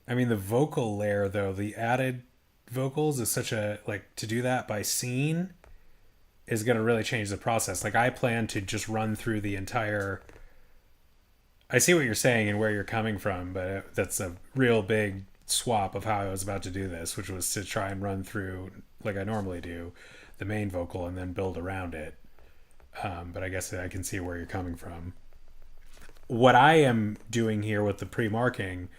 A: I mean, the vocal layer, though, the added vocals is such a, like, to do that by scene is going to really change the process. Like, I plan to just run through the entire. I see what you're saying and where you're coming from, but that's a real big swap of how I was about to do this, which was to try and run through, like I normally do, the main vocal and then build around it. But I guess I can see where you're coming from. What I am doing here with the pre-marking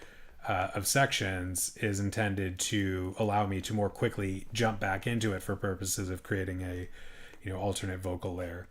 A: of sections is intended to allow me to more quickly jump back into it for purposes of creating a, alternate vocal layer.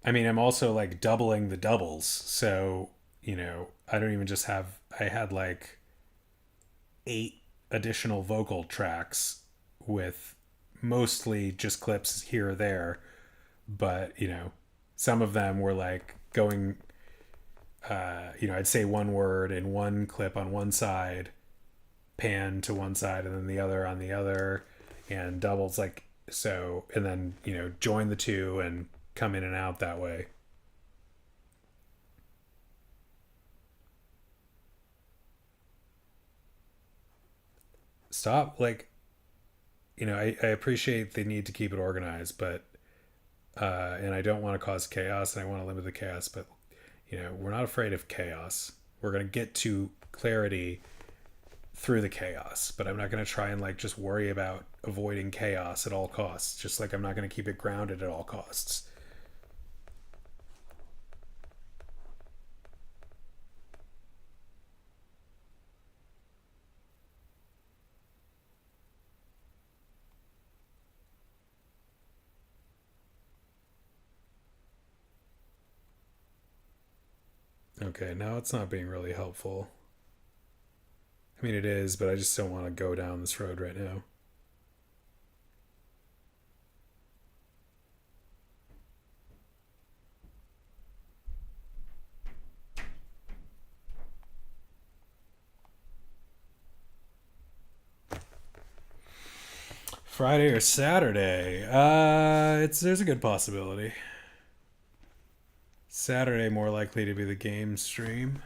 A: I mean, I'm also like doubling the doubles. So, I don't even just have, I had like 8 additional vocal tracks with mostly just clips here or there. But, some of them were like going, I'd say one word in one clip on one side, pan to one side and then the other on the other, and doubles like so, and then join the two and come in and out that way. Stop, like, I appreciate the need to keep it organized, but and I don't want to cause chaos and I want to limit the chaos, but we're not afraid of chaos. We're going to get to clarity through the chaos, but I'm not going to try and like just worry about avoiding chaos at all costs, just like I'm not going to keep it grounded at all costs. Okay, now it's not being really helpful. I mean, it is, but I just don't want to go down this road right now. Friday or Saturday? There's a good possibility. Saturday more likely to be the game stream.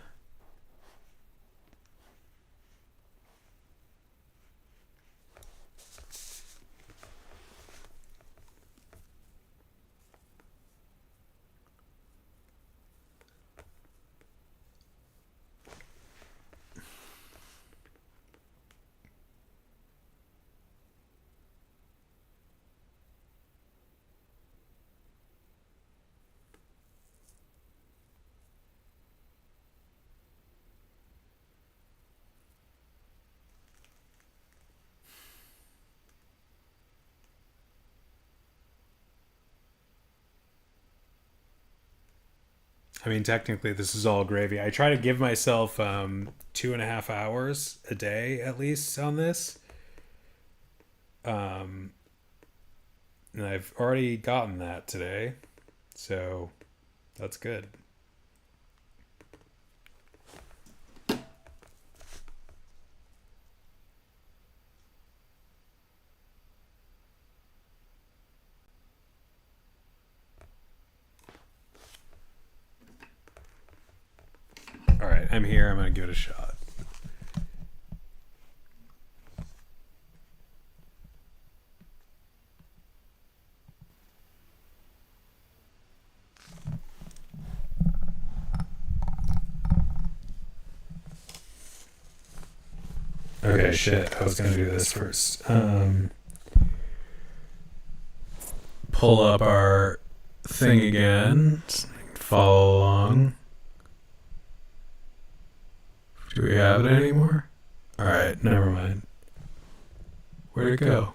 A: I mean, technically, this is all gravy. I try to give myself 2.5 hours a day at least on this. Um, and I've already gotten that today. So that's good. All right, I'm here. I'm going to give it a shot. Okay, shit. I was going to do this first. Pull up our thing again. Follow along. Do we have it anymore? Alright, never mind. Where'd it go?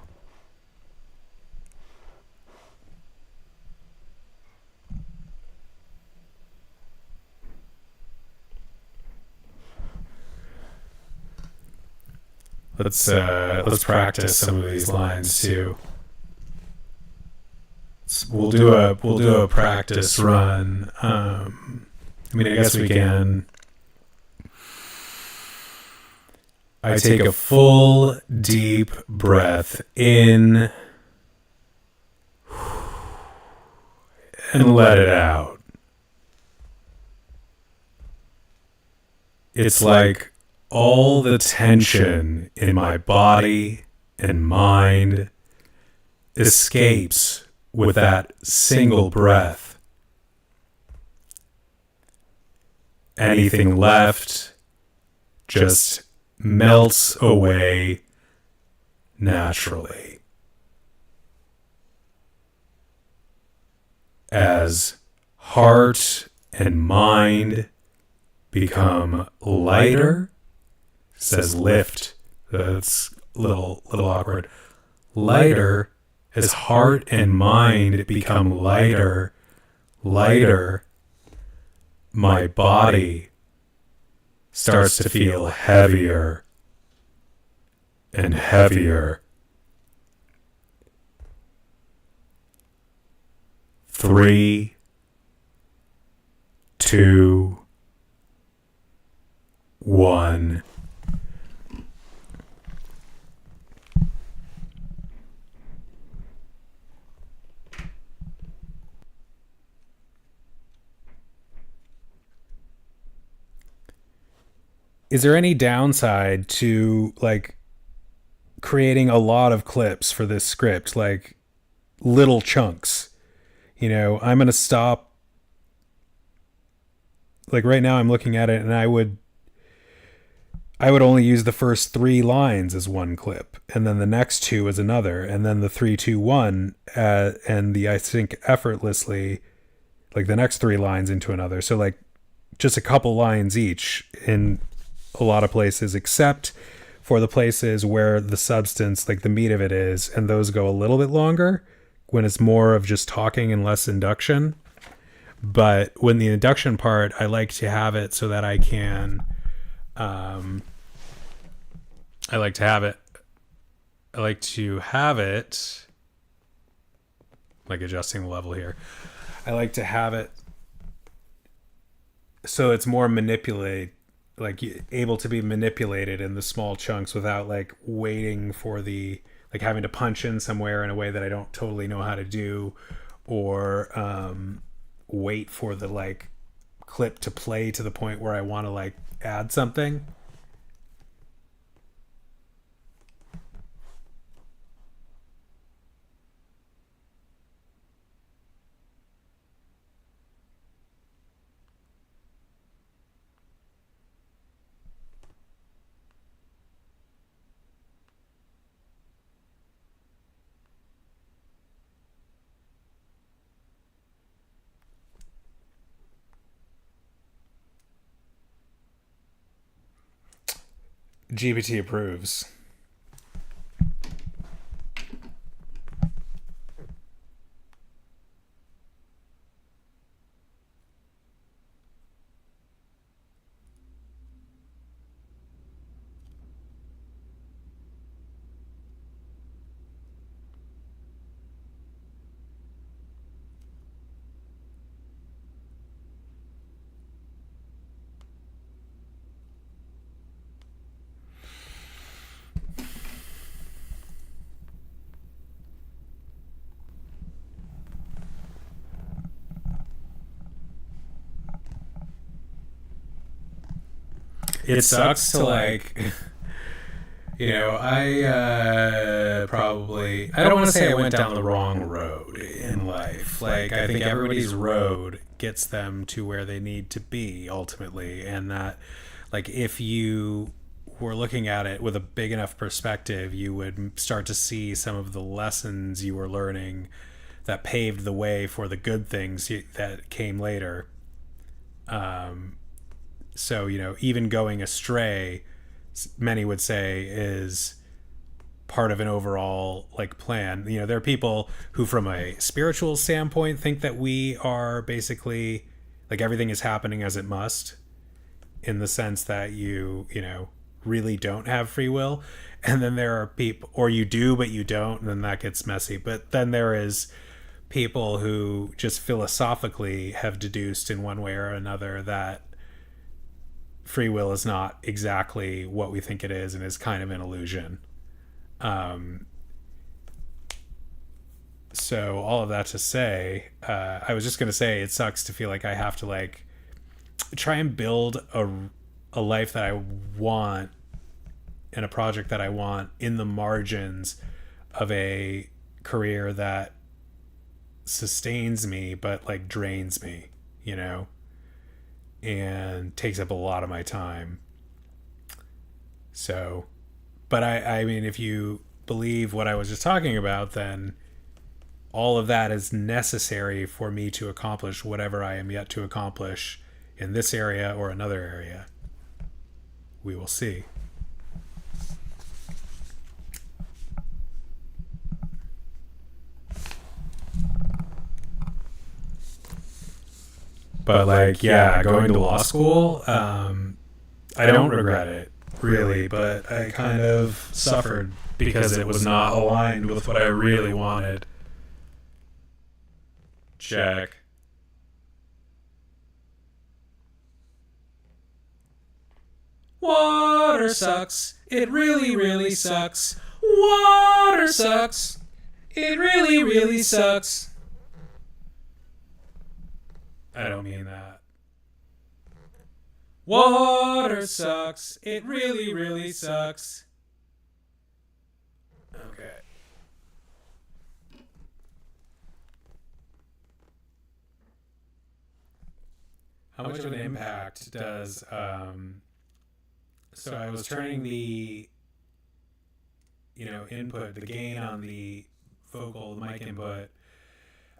A: Let's practice some of these lines too. We'll do a practice run. I mean, I guess we can. I take a full deep breath in and let it out. It's like all the tension in my body and mind escapes with that single breath. Anything left just melts away naturally. As heart and mind become lighter, says lift, that's a little awkward. Lighter, as heart and mind become lighter, my body starts to feel heavier and heavier. 3, 2, 1. Is there any downside to like creating a lot of clips for this script, like little chunks? I'm going to stop. Like right now I'm looking at it and I would only use the first 3 lines as one clip, and then the next 2 as another, and then the 3, 2, 1, and the I think effortlessly, like the next 3 lines into another. So like just a couple lines each in a lot of places, except for the places where the substance, like the meat of it is, and those go a little bit longer when it's more of just talking and less induction. But when the induction part, I like to have it so that I can, I like to have it, like adjusting the level here. I like to have it so it's more manipulate, like able to be manipulated in the small chunks without like waiting for the, like having to punch in somewhere in a way that I don't totally know how to do, or wait for the like clip to play to the point where I want to like add something. GPT approves. It sucks to like, I probably, I don't want to say I went down the wrong road in life. Like, I think everybody's road gets them to where they need to be ultimately. And that, like, if you were looking at it with a big enough perspective, you would start to see some of the lessons you were learning that paved the way for the good things that came later. So, even going astray, many would say, is part of an overall like plan. There are people who from a spiritual standpoint think that we are basically like everything is happening as it must, in the sense that you really don't have free will. And then there are people, or you do but you don't, and then that gets messy. But then there is people who just philosophically have deduced in one way or another that free will is not exactly what we think it is and is kind of an illusion. So all of that to say, I was just going to say it sucks to feel like I have to like try and build a life that I want and a project that I want in the margins of a career that sustains me but like drains me, and takes up a lot of my time. So, but I mean, if you believe what I was just talking about, then all of that is necessary for me to accomplish whatever I am yet to accomplish in this area or another area. We will see. But like, yeah, going to law school, I don't regret it really, but I kind of suffered because it was not aligned with what I really wanted. Check. Water sucks. It really, really sucks. Water sucks. It really, really sucks. I don't mean that. Water sucks. It really, really sucks. Okay. How much of an impact does so I was turning the input, the gain on the vocal mic input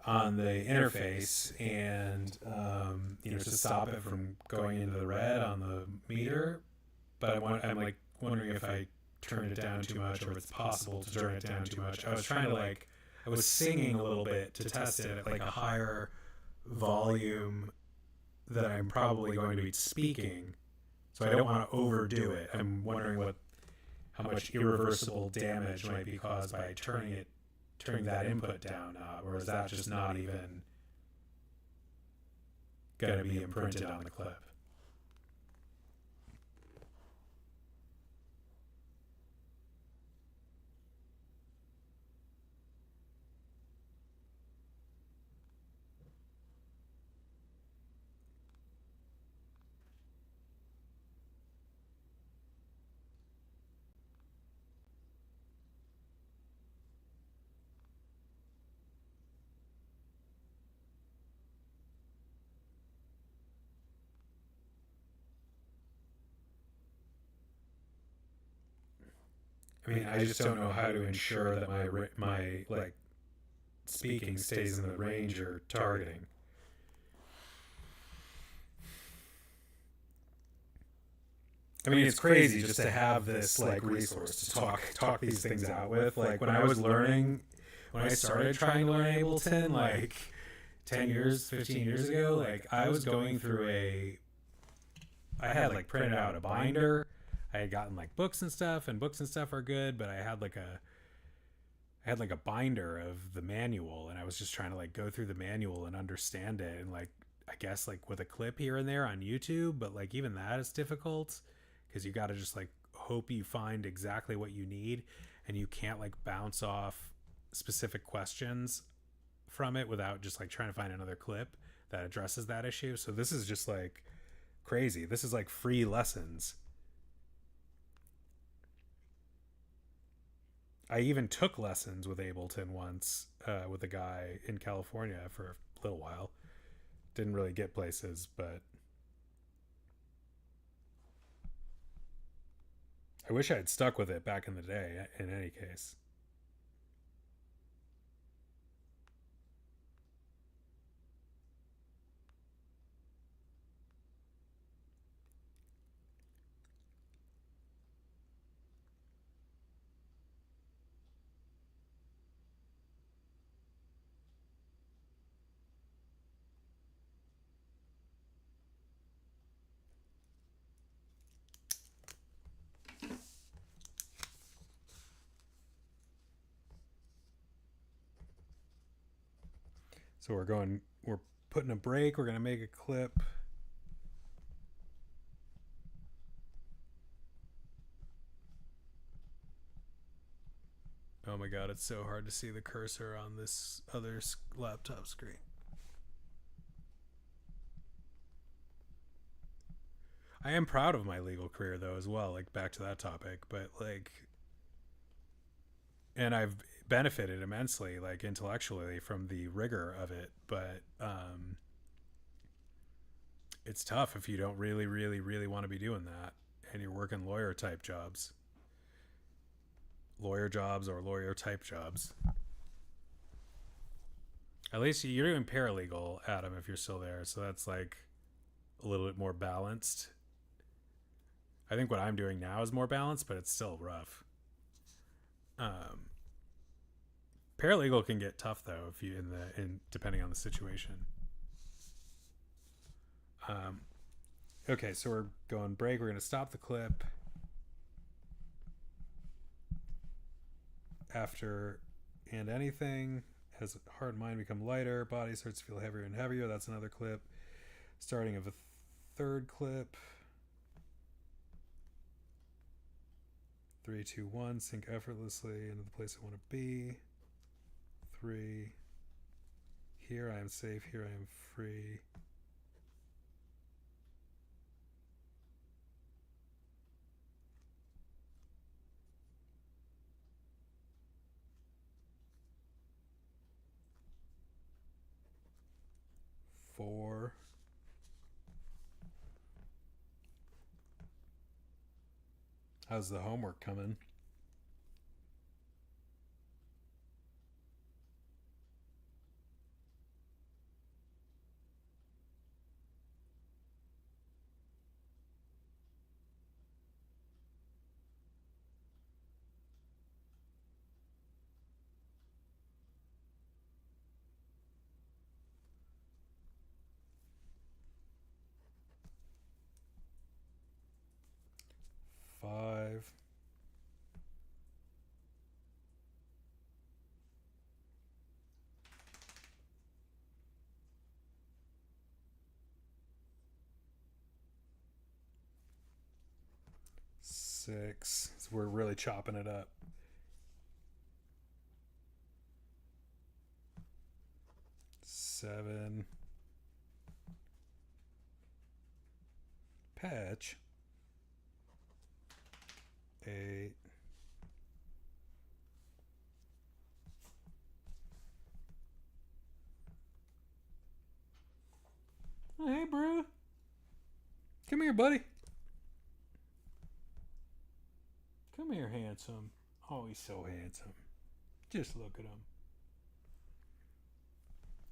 A: on the interface, and to stop it from going into the red on the meter. But I'm like wondering if I turned it down too much, or if it's possible to turn it down too much. I was trying to I was singing a little bit to test it at a higher volume that I'm probably going to be speaking, so I don't want to overdo it. I'm wondering how much irreversible damage might be caused by turning that input down, or is that just not even going to be imprinted on the clip? I mean, I just don't know how to ensure that my speaking stays in the range you're targeting. I mean, it's crazy just to have this resource to talk these things out with. When I started trying to learn Ableton 10 years, 15 years ago, I was going through I had printed out a binder. I had gotten books and stuff are good, but I had a binder of the manual, and I was just trying to go through the manual and understand it, and I guess with a clip here and there on YouTube, but even that is difficult, because you got to just hope you find exactly what you need, and you can't bounce off specific questions from it without just trying to find another clip that addresses that issue. So this is just crazy. This is free lessons. I even took lessons with Ableton once with a guy in California for a little while. Didn't really get places, but I wish I had stuck with it back in the day, in any case. So we're putting a break. We're going to make a clip. Oh my God, it's so hard to see the cursor on this other laptop screen. I am proud of my legal career though as well, back to that topic, but and I've benefited immensely intellectually from the rigor of it, but it's tough if you don't really really really want to be doing that and you're working lawyer type jobs or lawyer type jobs. At least you're doing paralegal, Adam, if you're still there, so that's a little bit more balanced. I think what I'm doing now is more balanced, but it's still rough. Paralegal can get tough though if you depending on the situation. Okay, so we're going break. We're going to stop the clip after and anything. As heart and mind become lighter, body starts to feel heavier and heavier. That's another clip. Starting of a third clip. 3, 2, 1. Sink effortlessly into the place I want to be. 3. Here I am safe. Here I am free. Four. How's the homework coming? Five. Six. So we're really chopping it up. 7. Patch. 8. Oh, hey, bro. Come here, buddy. Come here, handsome. Oh, he's so handsome. Just look at him.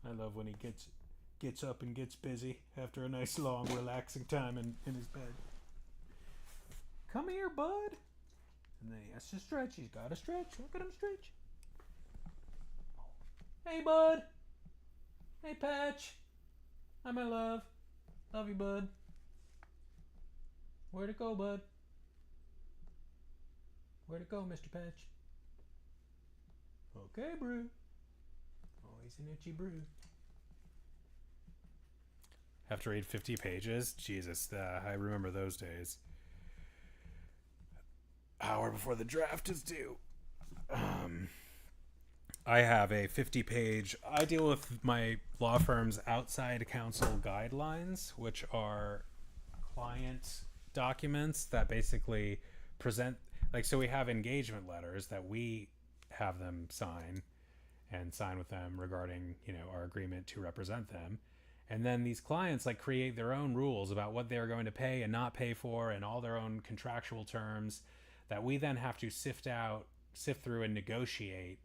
A: I love when he gets up and gets busy after a nice, long, relaxing time in his bed. Come here, bud. And then he has to stretch. He's got to stretch. Look at him stretch. Hey, bud. Hey, Patch. Hi, my love. Love you, bud. Where'd it go, bud? Where'd it go, Mr. Patch? Okay, brew. Oh, he's an itchy brew. Have to read 50 pages? Jesus, I remember those days. Hour before the draft is due. I have a 50-page... I deal with my law firm's outside counsel guidelines, which are client documents that basically present... Like, so we have engagement letters that we have them sign and sign with them regarding, our agreement to represent them. And then these clients create their own rules about what they're going to pay and not pay for, and all their own contractual terms that we then have to sift through and negotiate,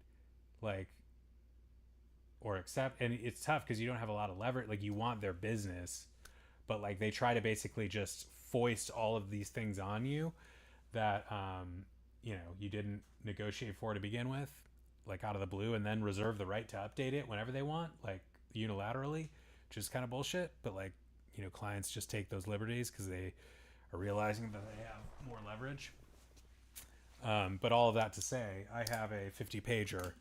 A: or accept. And it's tough because you don't have a lot of leverage. You want their business, but they try to basically just foist all of these things on you that, you didn't negotiate for to begin with, out of the blue, and then reserve the right to update it whenever they want, unilaterally, which is kind of bullshit. But clients just take those liberties because they are realizing that they have more leverage. But all of that to say, I have a 50-pager,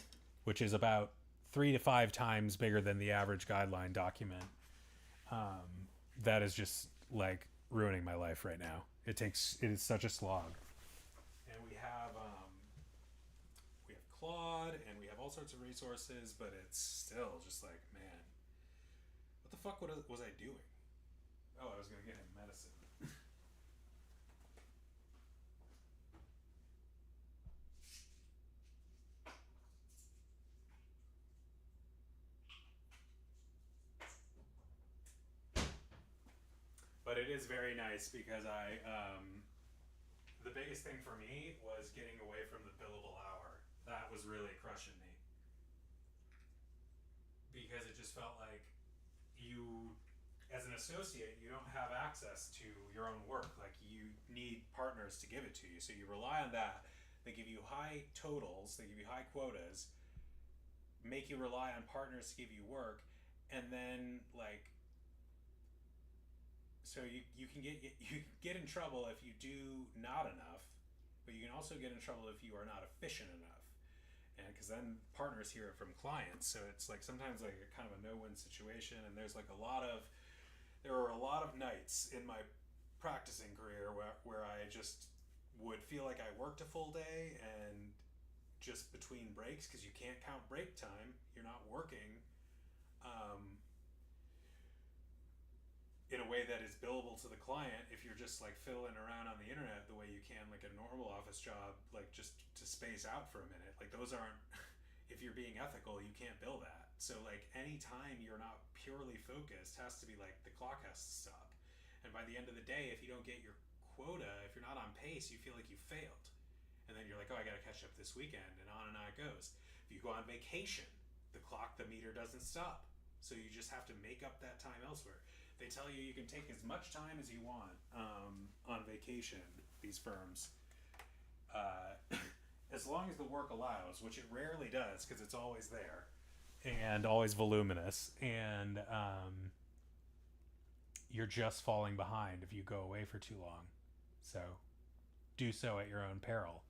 A: which is about 3 to 5 times bigger than the average guideline document. That is just ruining my life right now. It is such a slog. And we have Claude, and we have all sorts of resources, but it's still just man, what the fuck was I doing? Oh, I was gonna get him medicine. But it is very nice because the biggest thing for me was getting away from the billable hour. That was really crushing me. Because it just felt like you, as an associate, you don't have access to your own work. You need partners to give it to you. So you rely on that. They give you high totals, they give you high quotas, make you rely on partners to give you work, and then so you can get in trouble if you do not enough, but you can also get in trouble if you are not efficient enough, and because then partners hear it from clients. So it's sometimes a kind of a no-win situation. And there were a lot of nights in my practicing career where I just would feel like I worked a full day and just between breaks, because you can't count break time, you're not working in a way that is billable to the client. If you're just like fiddling around on the internet the way you can like a normal office job, like just to space out for a minute, like those aren't if you're being ethical, you can't bill that. So like any time you're not purely focused has to be like the clock has to stop. And by the end of the day, if you don't get your quota, if you're not on pace, you feel like you failed. And then you're like, oh, I got to catch up this weekend, and on it goes. If you go on vacation, the meter doesn't stop. So you just have to make up that time elsewhere. They tell you can take as much time as you want on vacation, these firms, as long as the work allows, which it rarely does because it's always there and always voluminous. And you're just falling behind if you go away for too long. So do so at your own peril.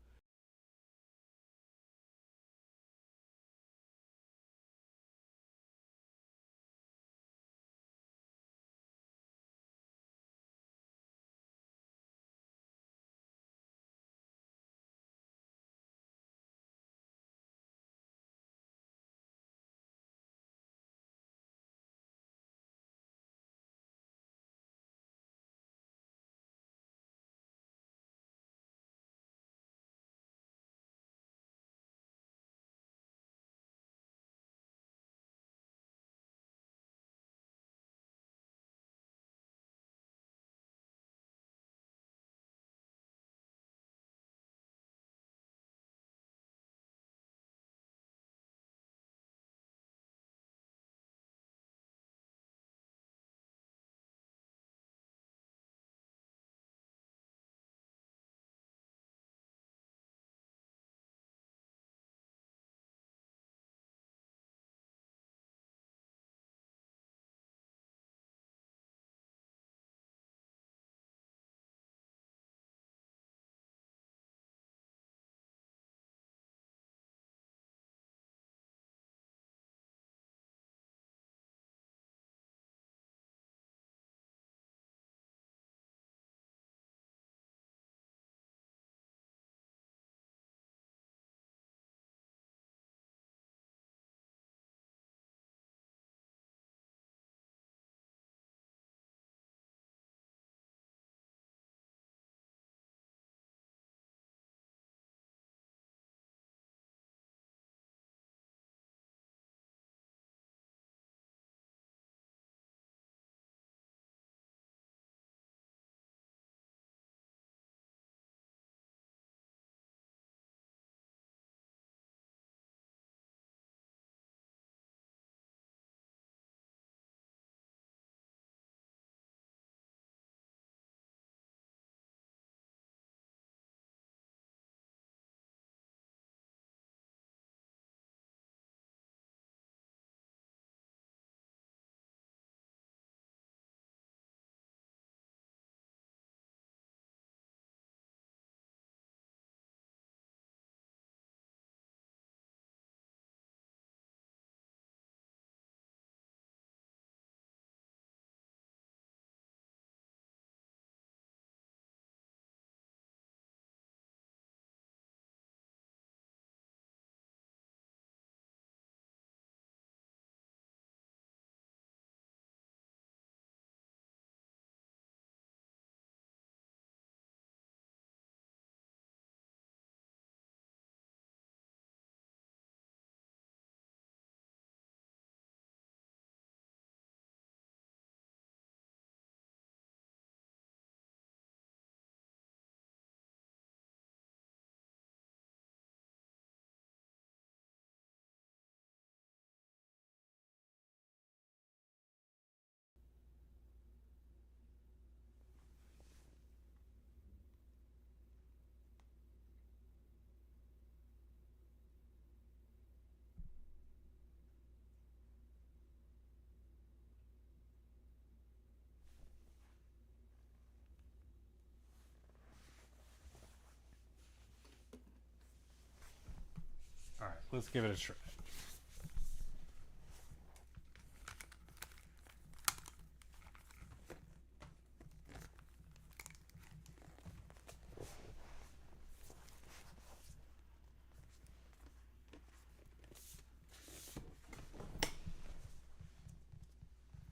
A: All right, let's give it a try.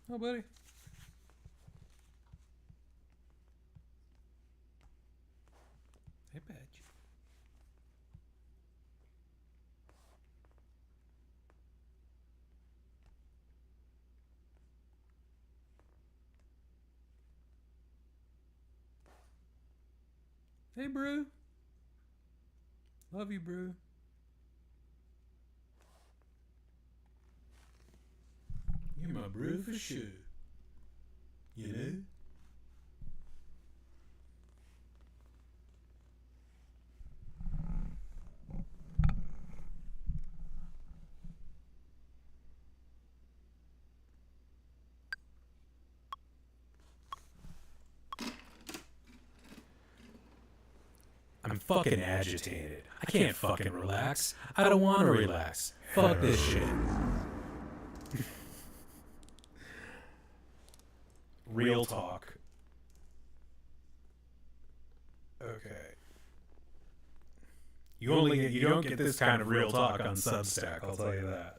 A: Oh, buddy. Hey, Badge. Hey, Brew. Love you, Brew. You're my brew for sure. You know? I'm fucking agitated. I can't fucking relax. I don't want to relax. Fuck this shit. Real talk. Okay. You don't get this kind of real talk on Substack, I'll tell you that.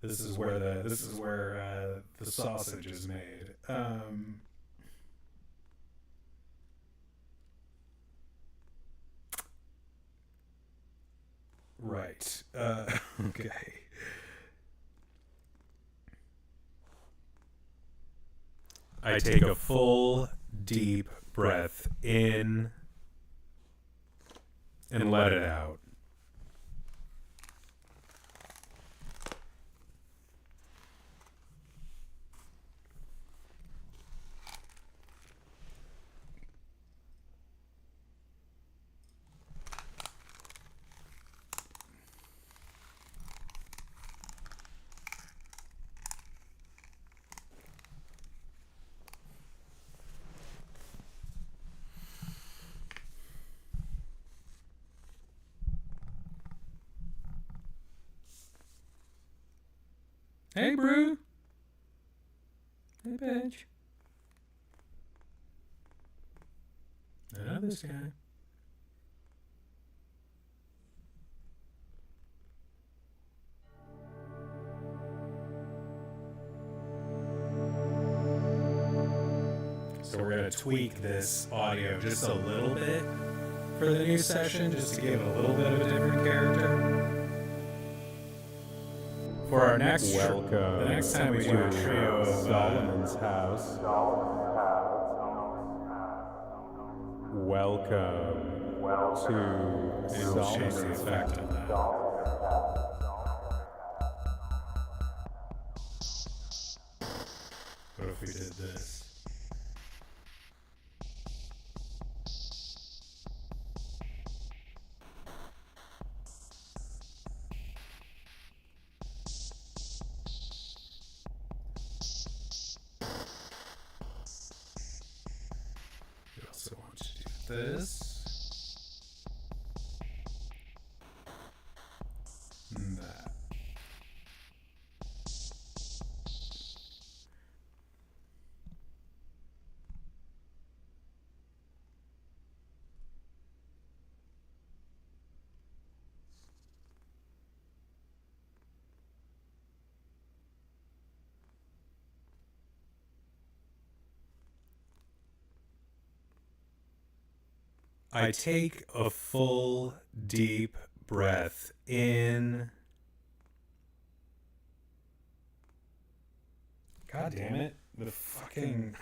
A: This is where the sausage is made. Right. Okay. I take a full, deep breath in and let it out. Hey, Brew. Hey, Badge. I know this guy. So we're going to tweak this audio just a little bit for the new session, just to give it a little bit of a different character. For our next the next time we do a trio of
C: Solomon's house. Welcome to
A: We'll change the
C: Solomon's
A: effect on that. What if we did this? We also want to do this. And that. I take a full, deep breath in. God damn it. The fucking...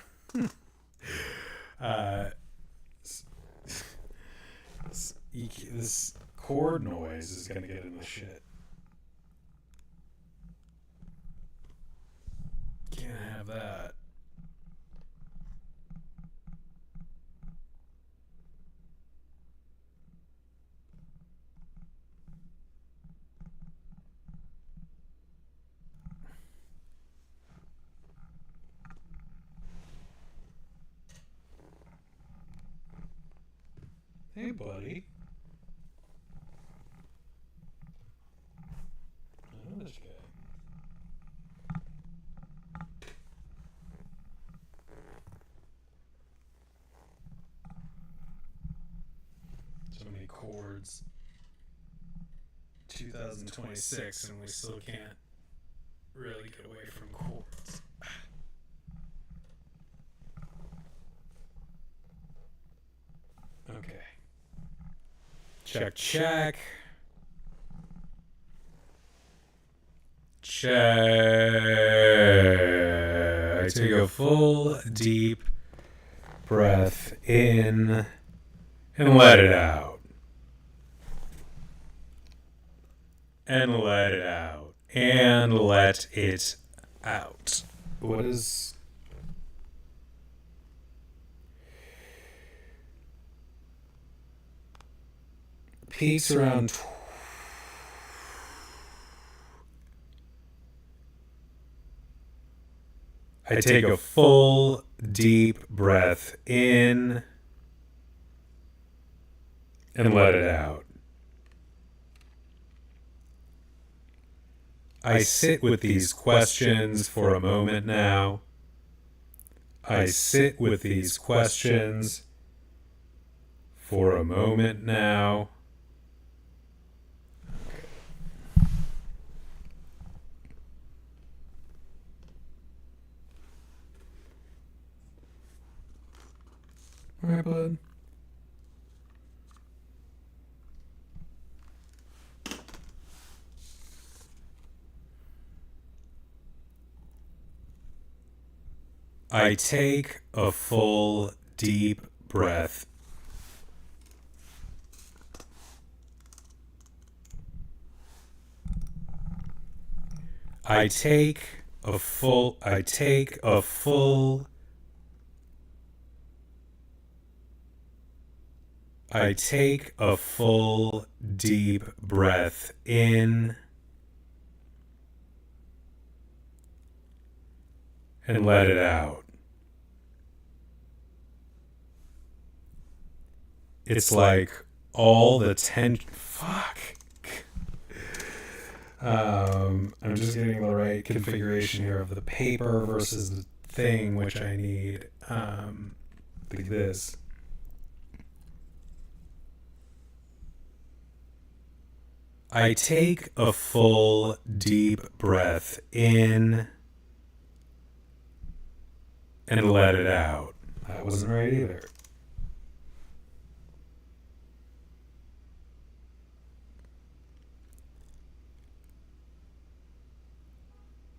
A: this chord noise is going to get in the shit. Can't have that. Hey, buddy. I know this guy. So many chords. 2026, and we still can't really get away from chords. Check, check. Check. Take a full, deep breath in and let it out. And let it out. And let it out. What is... Peaks around... I take a full, deep breath in and let it out. I sit with these questions for a moment now. I sit with these questions for a moment now. All right, bud. I take a full, deep breath. I take a full, deep breath in and let it out. It's like all the tension. Fuck. I'm just getting the right configuration here of the paper versus the thing, which I need. Like this. I take a full, deep breath in and let it out. That wasn't right either.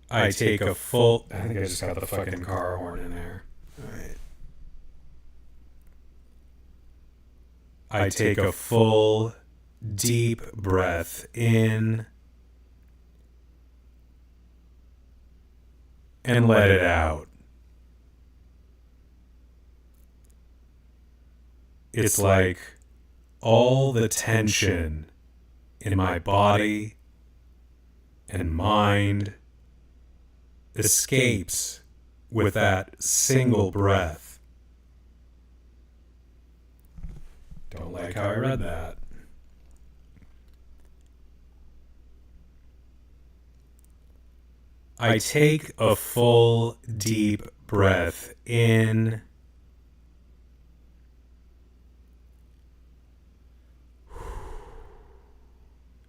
A: I take a full... I think I just got the fucking car horn in there. Alright. I take a full, deep breath in and let it out. It's like all the tension in my body and mind escapes with that single breath. Don't like how I read that. I take a full, deep breath in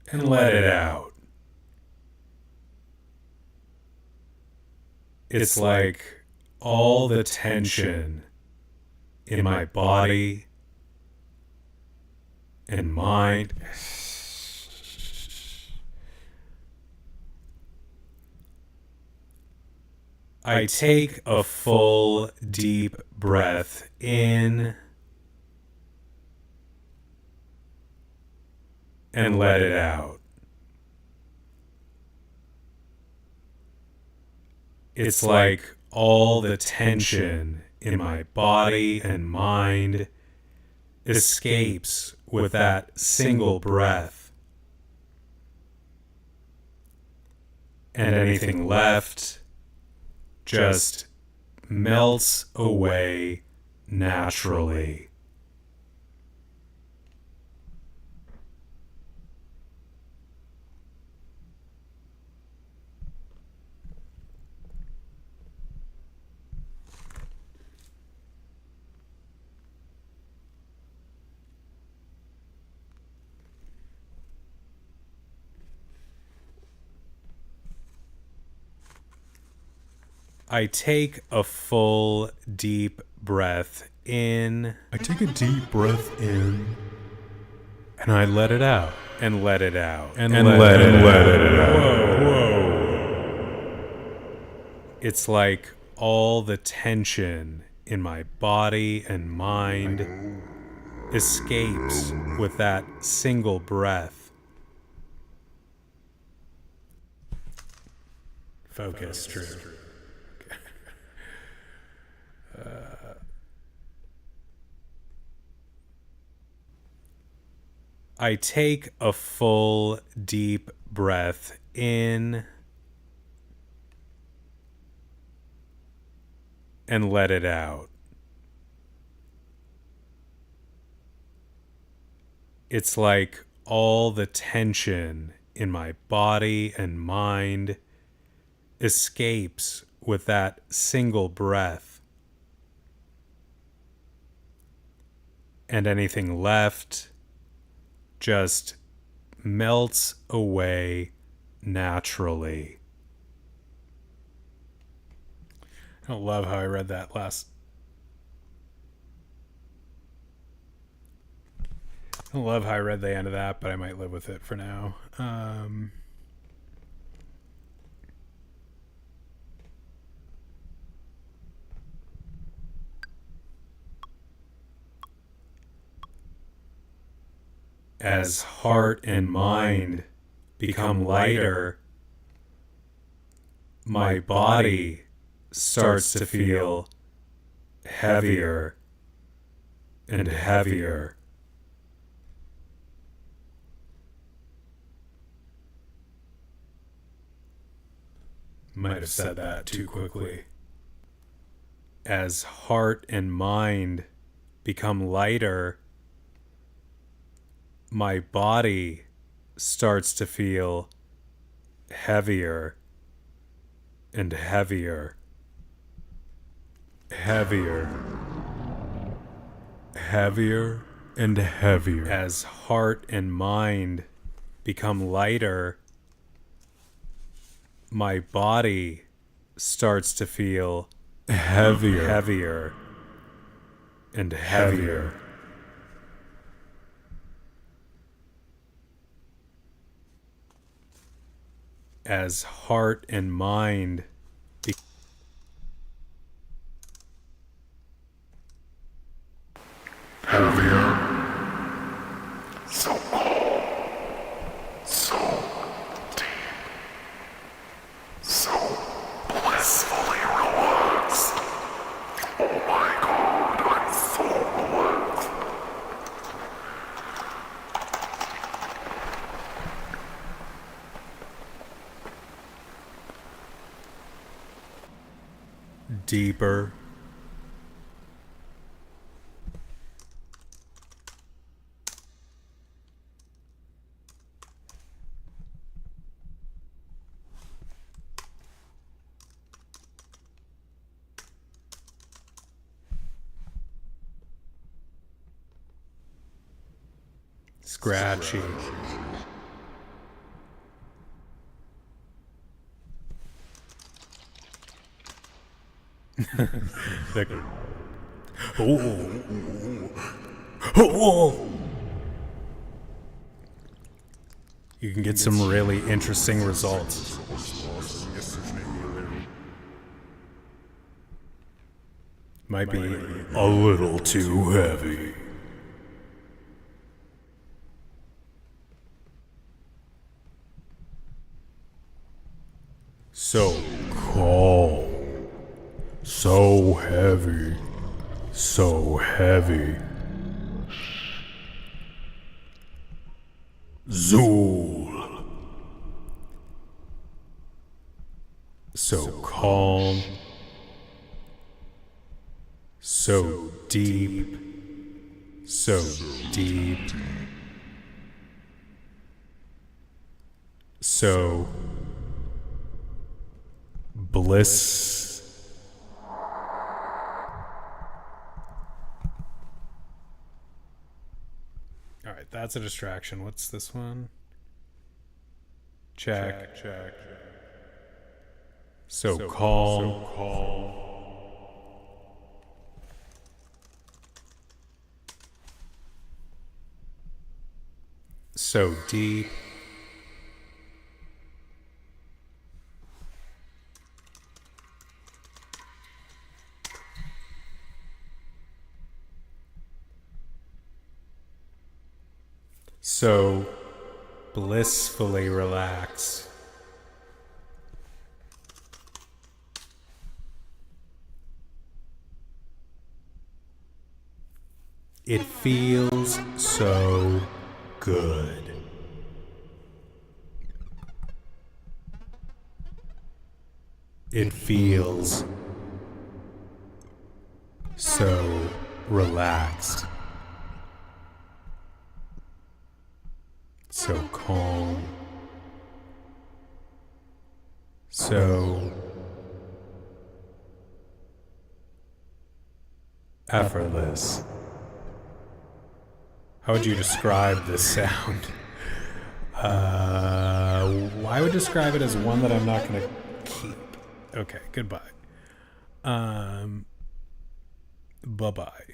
A: and let it out. It's like all the tension in my body and mind I take a full, deep breath in and let it out. It's like all the tension in my body and mind escapes with that single breath. And anything left just melts away naturally. I take a full, deep breath in. I take a deep breath in And I let it out. And let it out.
C: And let it out.
A: Whoa. It's like all the tension in my body and mind escapes with that single breath. Focus, Drew. I take a full, deep breath in and let it out. It's like all the tension in my body and mind escapes with that single breath. And anything left just melts away naturally. I love how I read that last. I love how I read the end of that, but I might live with it for now. As heart and mind become lighter, my body starts to feel heavier and heavier. Might have said that too quickly. As heart and mind become lighter, my body starts to feel heavier and heavier. Heavier. Heavier and heavier. As heart and mind become lighter, my body starts to feel heavier. Heavier and heavier. As heart and mind
B: Heavier. So cold. So deep. So blissfully relaxed. Oh my god, I'm so relaxed.
A: deeper. Scratchy. You can get some really interesting results. Might be a little too heavy. So calm, so heavy, so heavy. Zool. So calm, so deep, so deep, so bliss. All right, that's a distraction. What's this one? Check. So calm. so deep. So blissfully relaxed. It feels so good. It feels so relaxed. So calm. So effortless. How would you describe this sound? I would describe it as one that I'm not going to keep. Okay, goodbye. Bye-bye.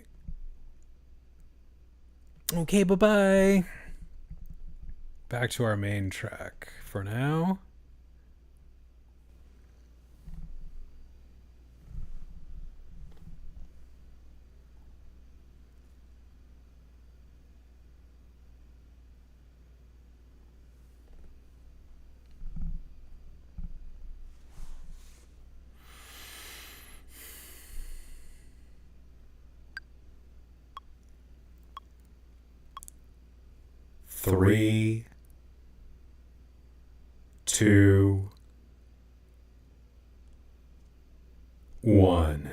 A: Okay, bye-bye. Back to our main track for now. Three, two, one.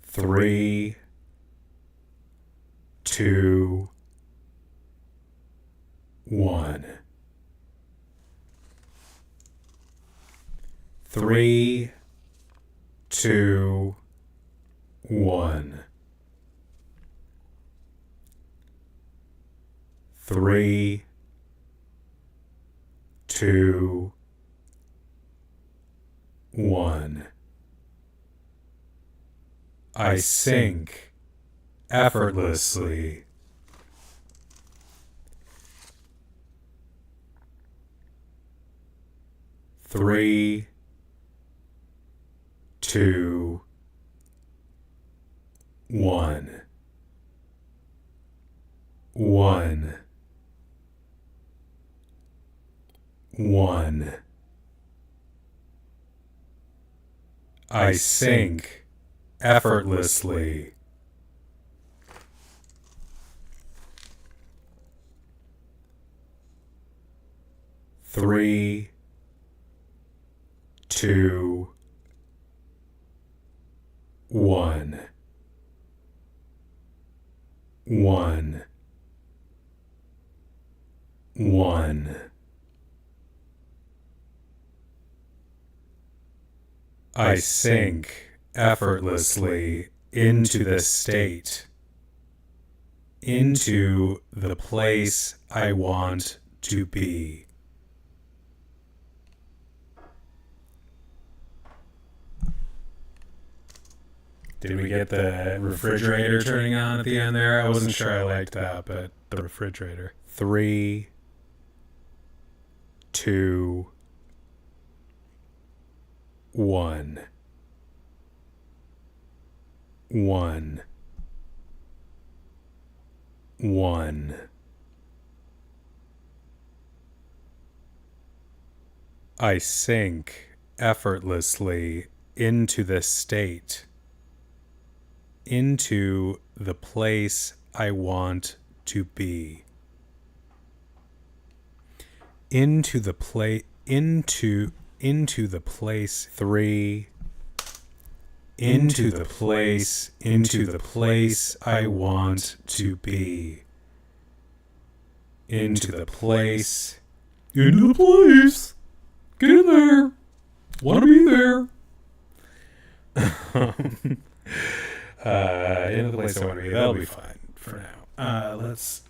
A: Three, two, one. Three, two, one. Three, two, one. I sink effortlessly. Three, two, one. One. One. I sink effortlessly. Three, two, one. One. One. I sink effortlessly into the state, into the place I want to be. Did we get the refrigerator turning on at the end there? I wasn't sure I liked that, but the refrigerator. Three, two, one. One. One. I sink effortlessly into the state, into the place I want to be. Into the place. Three. Into the place I want to be. Into the place. Get in there. Want to be there. Into the place I want to be. That'll be fine for now.
C: Let's.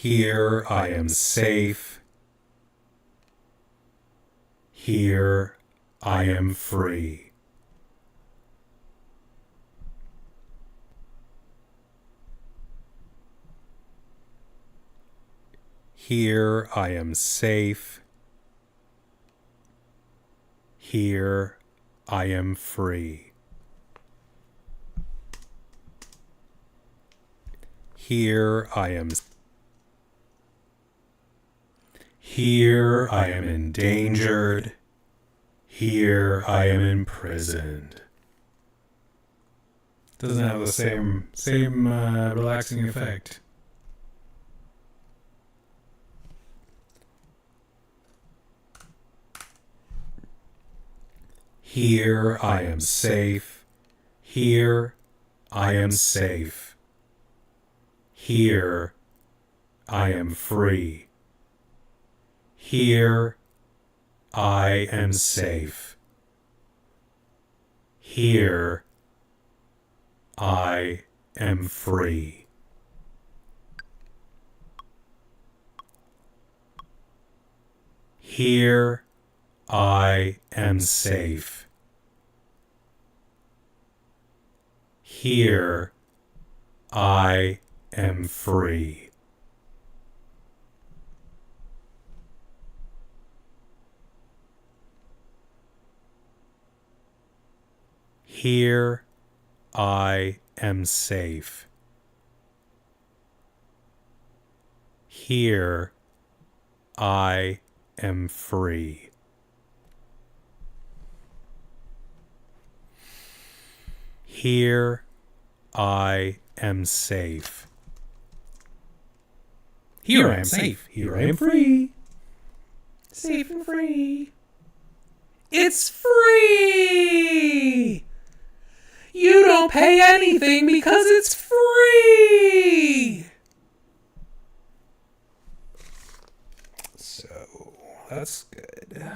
C: Here I am safe. Here I am free. Here I am safe. Here I am free. Here I am. Here I am endangered. Here I am imprisoned. Doesn't have the same relaxing effect. Here I am safe. Here I am safe. Here I am free. Here I am safe. Here I am free. Here I am safe. Here I am free. Here I am safe. Here I am free. Here I am safe. Here I am safe. Here I am free. Safe and free. It's free! You don't pay anything because it's free! So, that's good.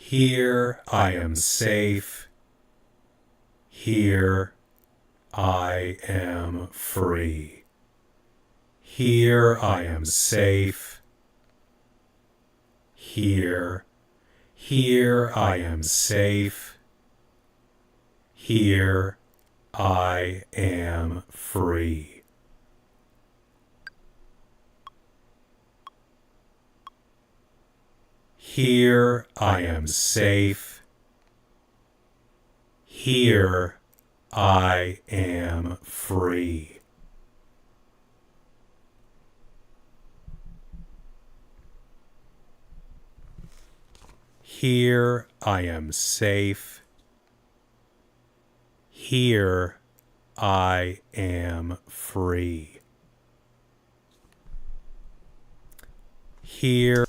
C: Here I am safe. Here I am free. Here I am safe. Here I am safe. Here I am free. Here I am safe. Here I am free. Here I am safe. Here I am free. Here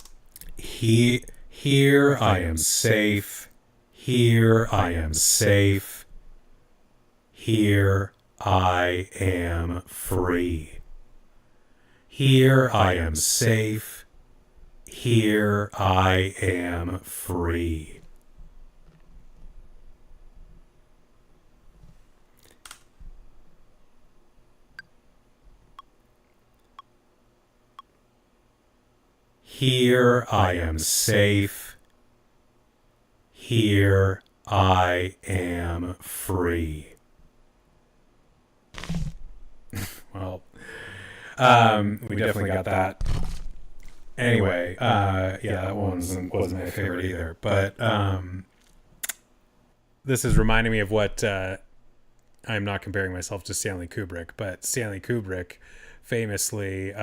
C: I am safe. Here I am safe. Here I am free. Here I am safe. Here I am free. Here I am safe. Here I am free. Well, we definitely got that. Anyway, yeah, that one wasn't my favorite either. But this is reminding me of what I'm not comparing myself to Stanley Kubrick, but Stanley Kubrick famously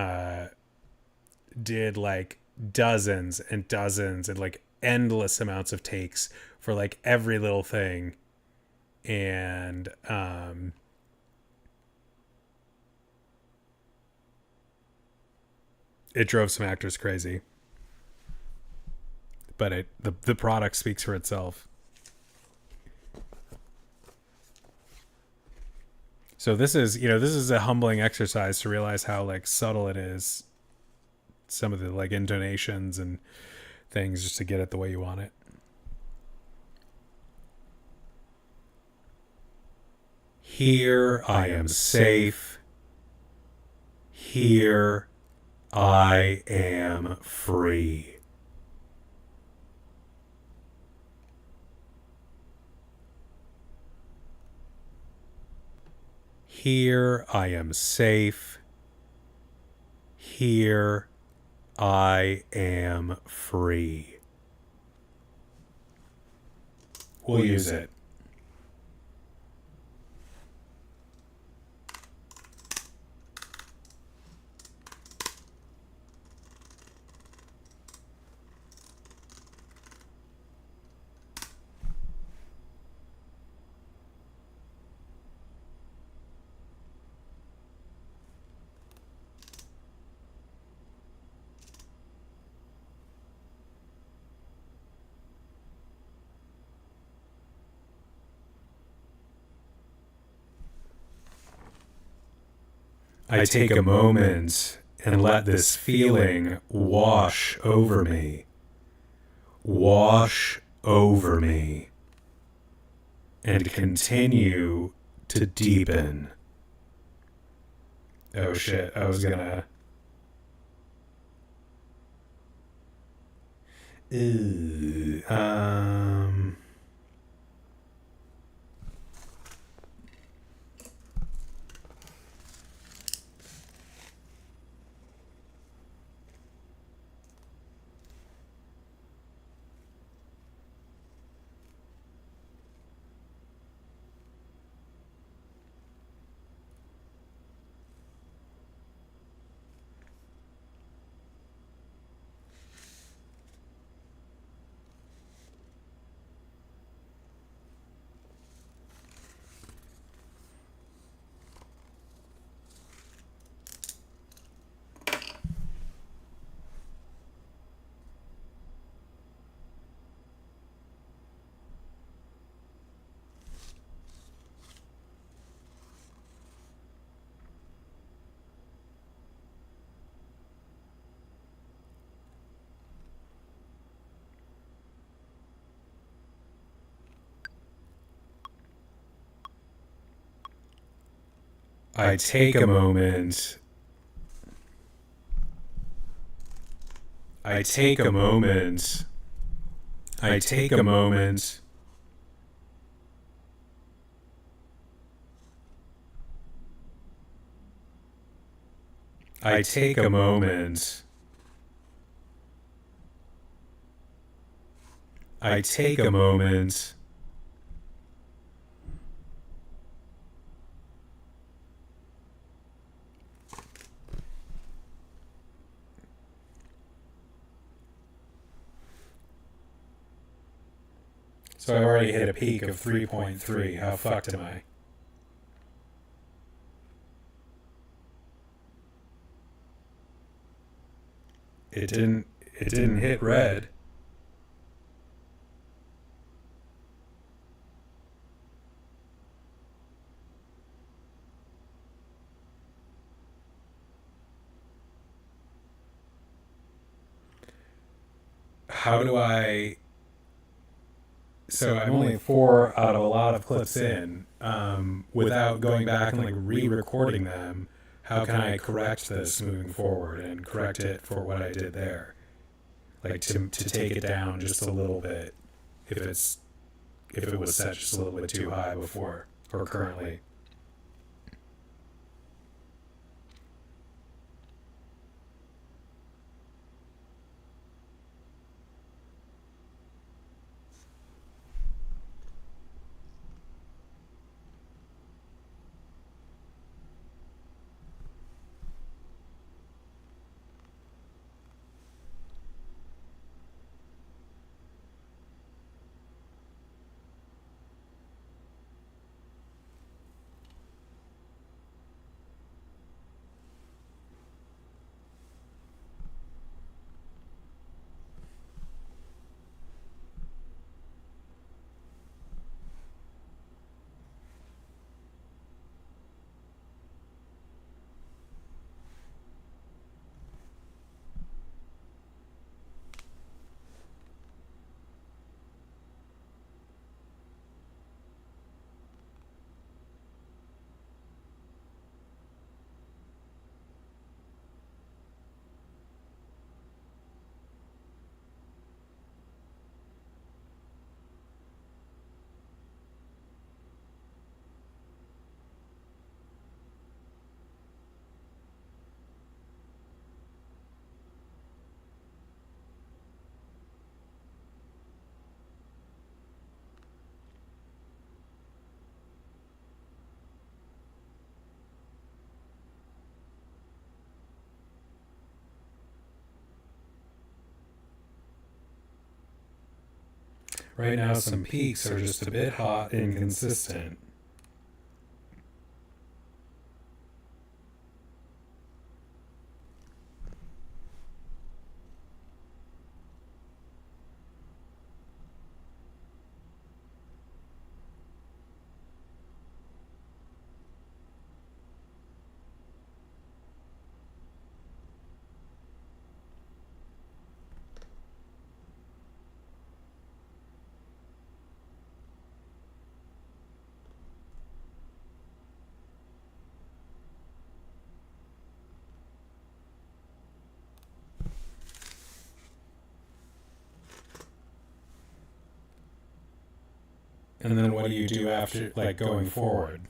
C: did like dozens and dozens and like endless amounts of takes for like every little thing. And it drove some actors crazy. But the product speaks for itself. So this is a humbling exercise to realize how like subtle it is. Some of the like intonations and things just to get it the way you want it. Here I am safe. Here I am free. Here I am safe. Here I am free. We'll use it. I take a moment and let this feeling wash over me. Wash over me. And continue to deepen. Oh shit, I was gonna... I take a moment. I take a moment. I take a moment. I take a moment. I take a moment. So I already hit a peak of 3.3. How fucked am I? It didn't hit red. How do I... So I'm only 4 out of a lot of clips in. Without going back and like re-recording them, how can I correct this moving forward and correct it for what I did there? Like to take it down just a little bit if it was set just a little bit too high before or currently. Right now, some peaks are just a bit hot and inconsistent. And then what do you do after, like going forward?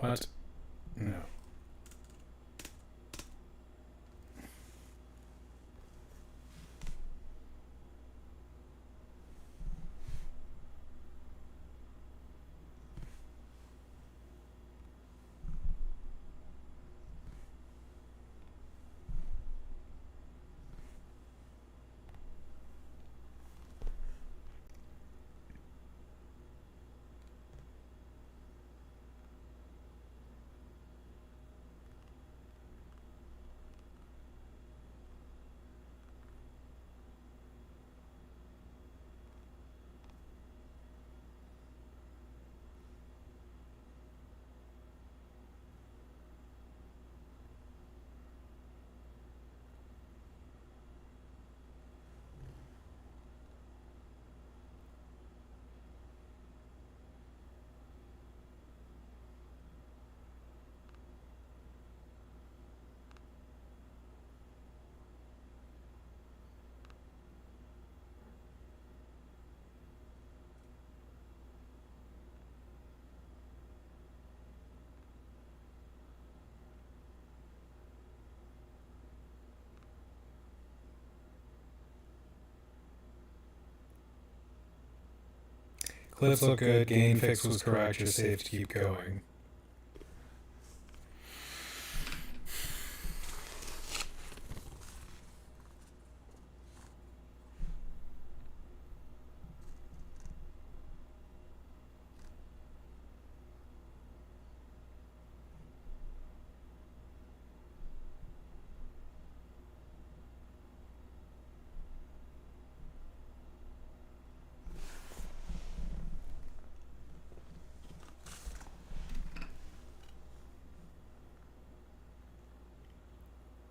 C: What? No. Clips look good. Gain fix was correct. You're safe to keep going.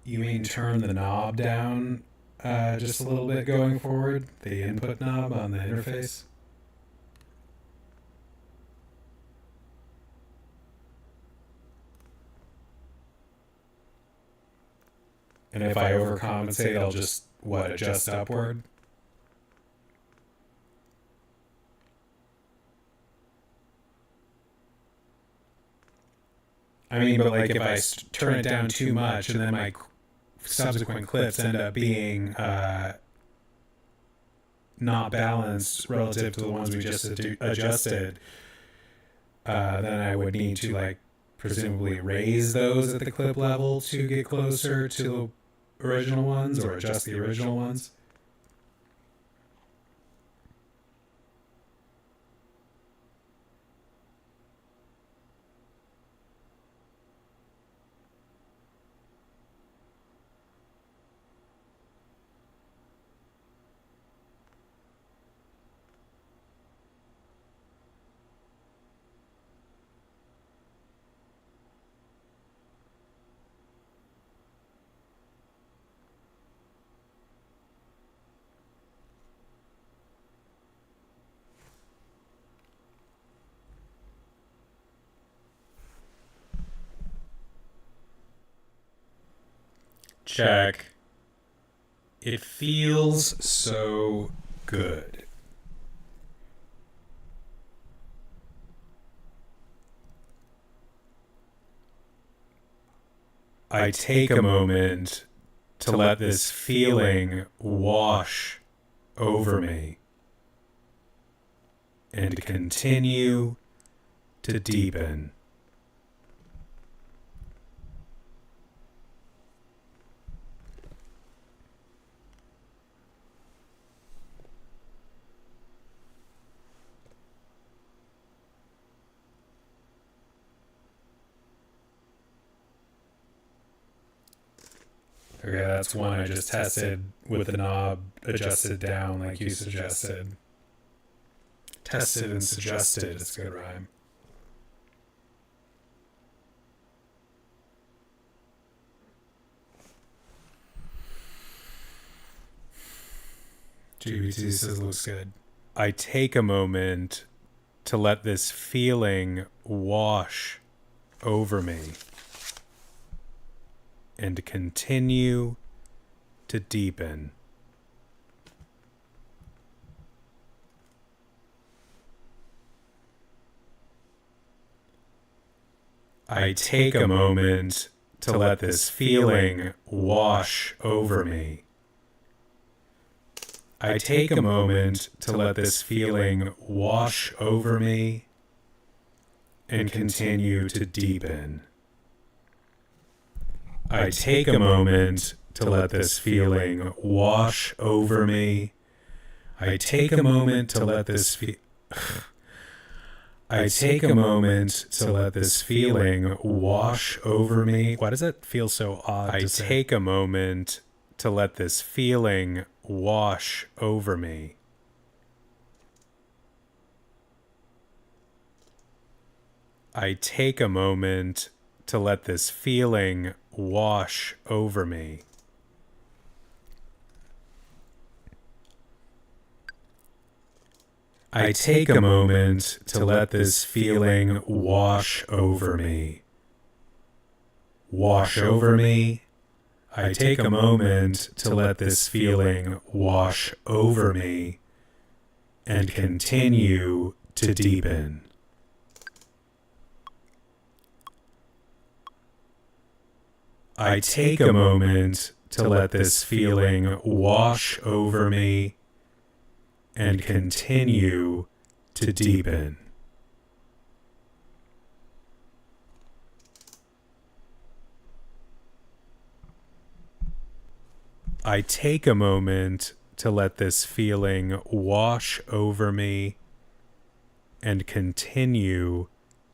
C: You mean turn the knob down just a little bit going forward? The input knob on the interface? And if I overcompensate, I'll just, adjust upward? I mean, but like if I turn it down too much and then my subsequent clips end up being not balanced relative to the ones we just adjusted, then I would need to like presumably raise those at the clip level to get closer to the original ones, or adjust the original ones. Check. It feels so good. I take a moment to let this feeling wash over me and continue to deepen. Okay, that's one I just tested with the knob adjusted down like you suggested. Tested and suggested, it's a good rhyme. GBT says looks good. I take a moment to let this feeling wash over me and continue to deepen. I take a moment to let this feeling wash over me. I take a moment to let this feeling wash over me and continue to deepen. I take a moment to let this feeling wash over me. I take a moment to let this I take a moment to let this feeling wash over me. Why does that feel so odd? I take a moment to let this feeling wash over me. I take a moment to let this feeling wash over me. I take a moment to let this feeling wash over me. Wash over me. I take a moment to let this feeling wash over me and continue to deepen. I take a moment to let this feeling wash over me and continue to deepen. I take a moment to let this feeling wash over me and continue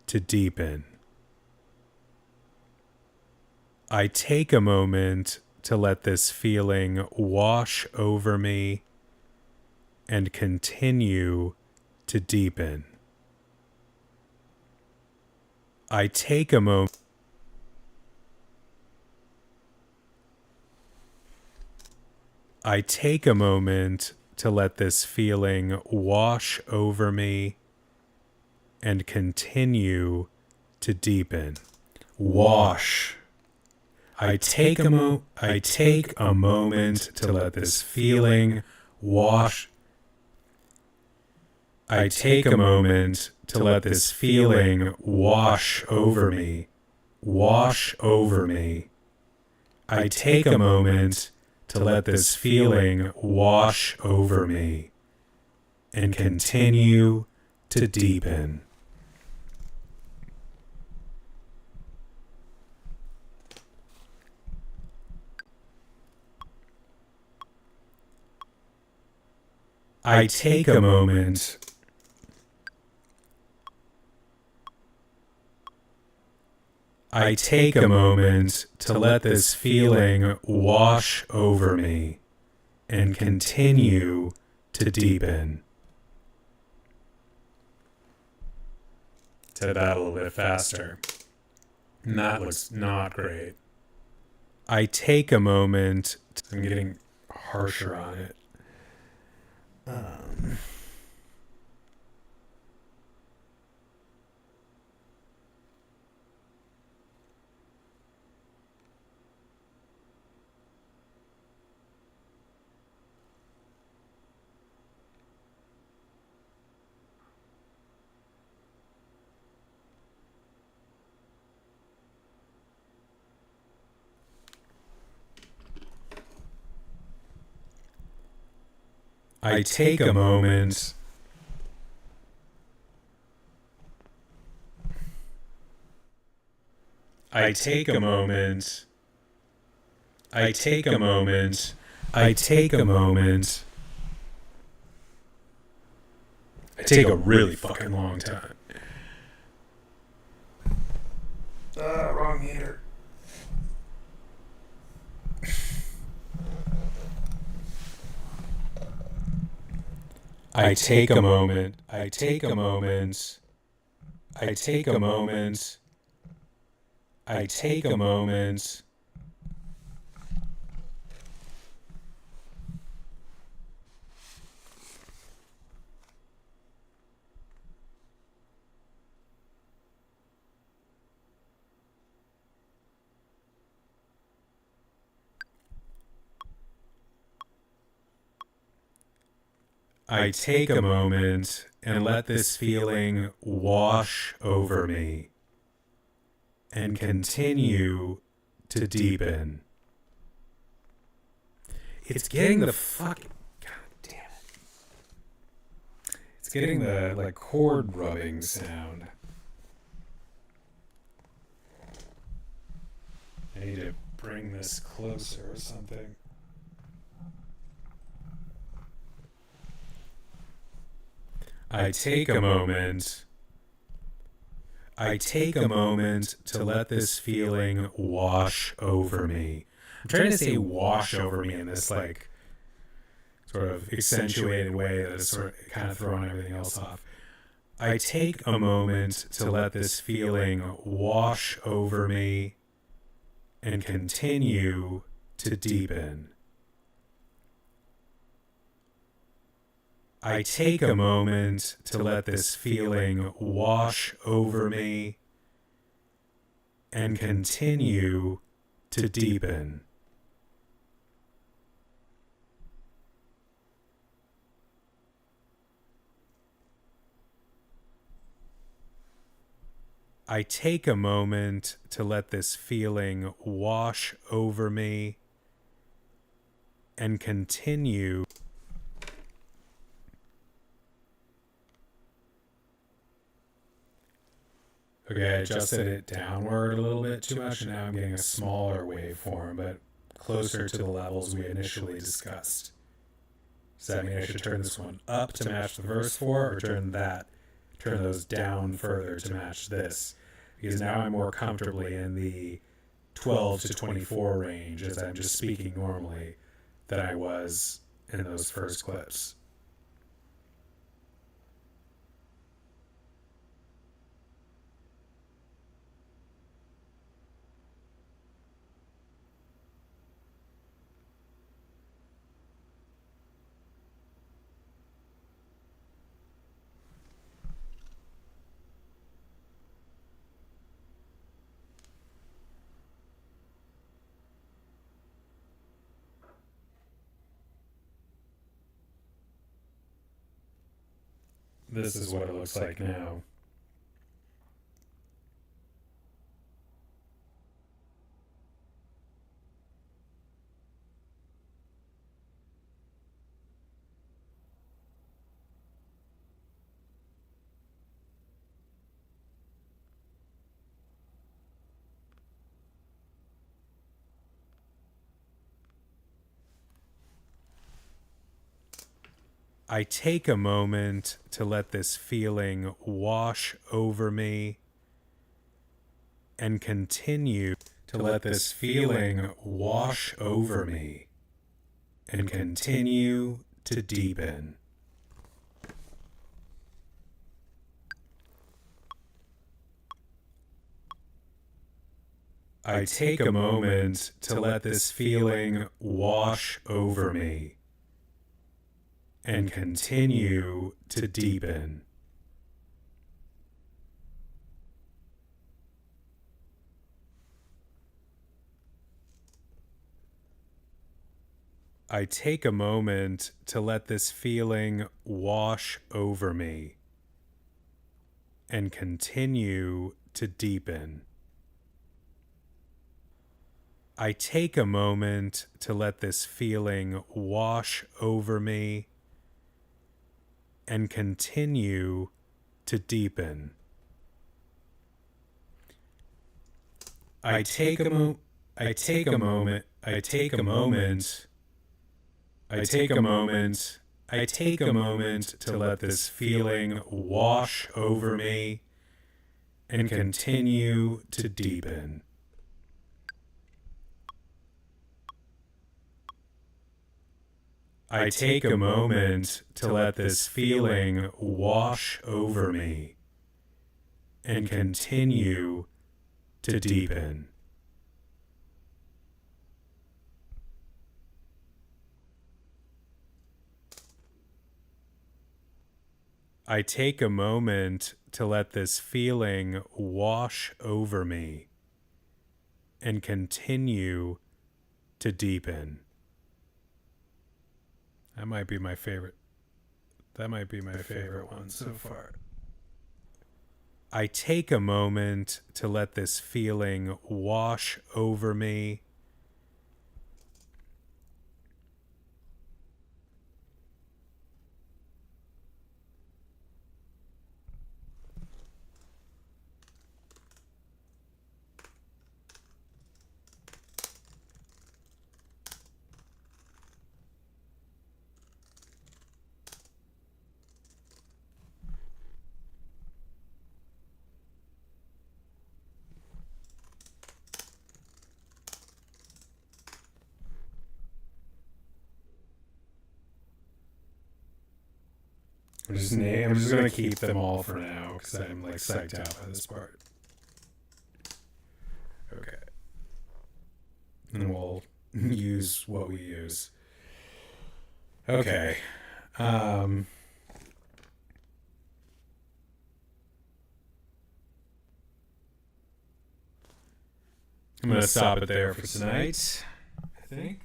C: to deepen. I take a moment to let this feeling wash over me and continue to deepen. I take a moment. I take a moment to let this feeling wash over me and continue to deepen. Wash. I take a moment to let this feeling wash. I take a moment to let this feeling wash over me. Wash over me. I take a moment to let this feeling wash over me and continue to deepen. I take a moment. I take a moment to let this feeling wash over me and continue to deepen. Said that a little bit faster. And that looks not great. I take a moment. I'm getting harsher on it. I take a moment. I take a moment. I take a moment. I take a moment. I take a really fucking long time. Wrong meter. I take a moment. I take a moment. I take a moment. I take a moment. I take a moment and let this feeling wash over me and continue to deepen. It's getting the fucking... God damn it. It's getting the, like, chord rubbing sound. I need to bring this closer or something. I take a moment. I take a moment to let this feeling wash over me. I'm trying to say wash over me in this like sort of accentuated way that is sort of kind of throwing everything else off. I take a moment to let this feeling wash over me and continue to deepen. I take a moment to let this feeling wash over me and continue to deepen. I take a moment to let this feeling wash over me and continue. Okay, I adjusted it downward a little bit too much, and now I'm getting a smaller waveform, but closer to the levels we initially discussed. Does that mean I should turn this one up to match the verse 4, or turn those down further to match this? Because now I'm more comfortably in the 12 to 24 range as I'm just speaking normally than I was in those first clips. This is what it looks like now. I take a moment to let this feeling wash over me and continue to let this feeling wash over me and continue to deepen. I take a moment to let this feeling wash over me and continue to deepen. I take a moment to let this feeling wash over me and continue to deepen. I take a moment to let this feeling wash over me and continue to deepen. I take a moment to let this feeling wash over me and continue to deepen. I take a moment to let this feeling wash over me and continue to deepen. I take a moment to let this feeling wash over me and continue to deepen. That might be my favorite one so far. I take a moment to let this feeling wash over me I'm just gonna keep them all for now because I'm like psyched out by this part. Okay. And we'll use what we use. Okay. I'm gonna stop it there for tonight, I think.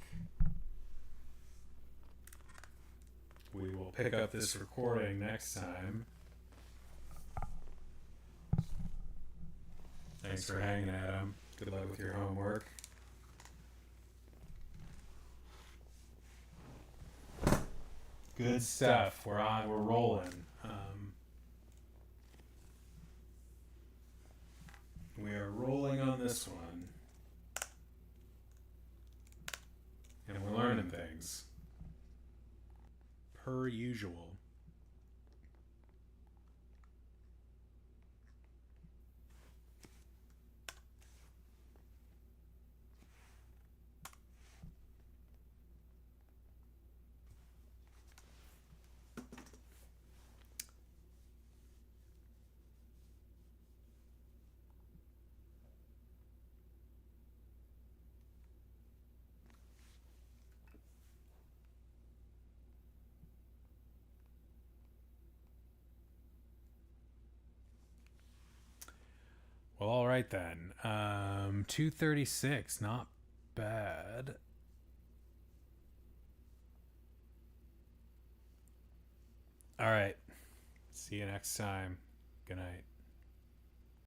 C: We will pick up this recording next time. Thanks for hanging, Adam. Good luck with your homework. Good stuff. We're rolling.
A: We are rolling on this one. And we're learning things. Per usual. Well, all right then. 236, not bad. All right. See you next time. Good night.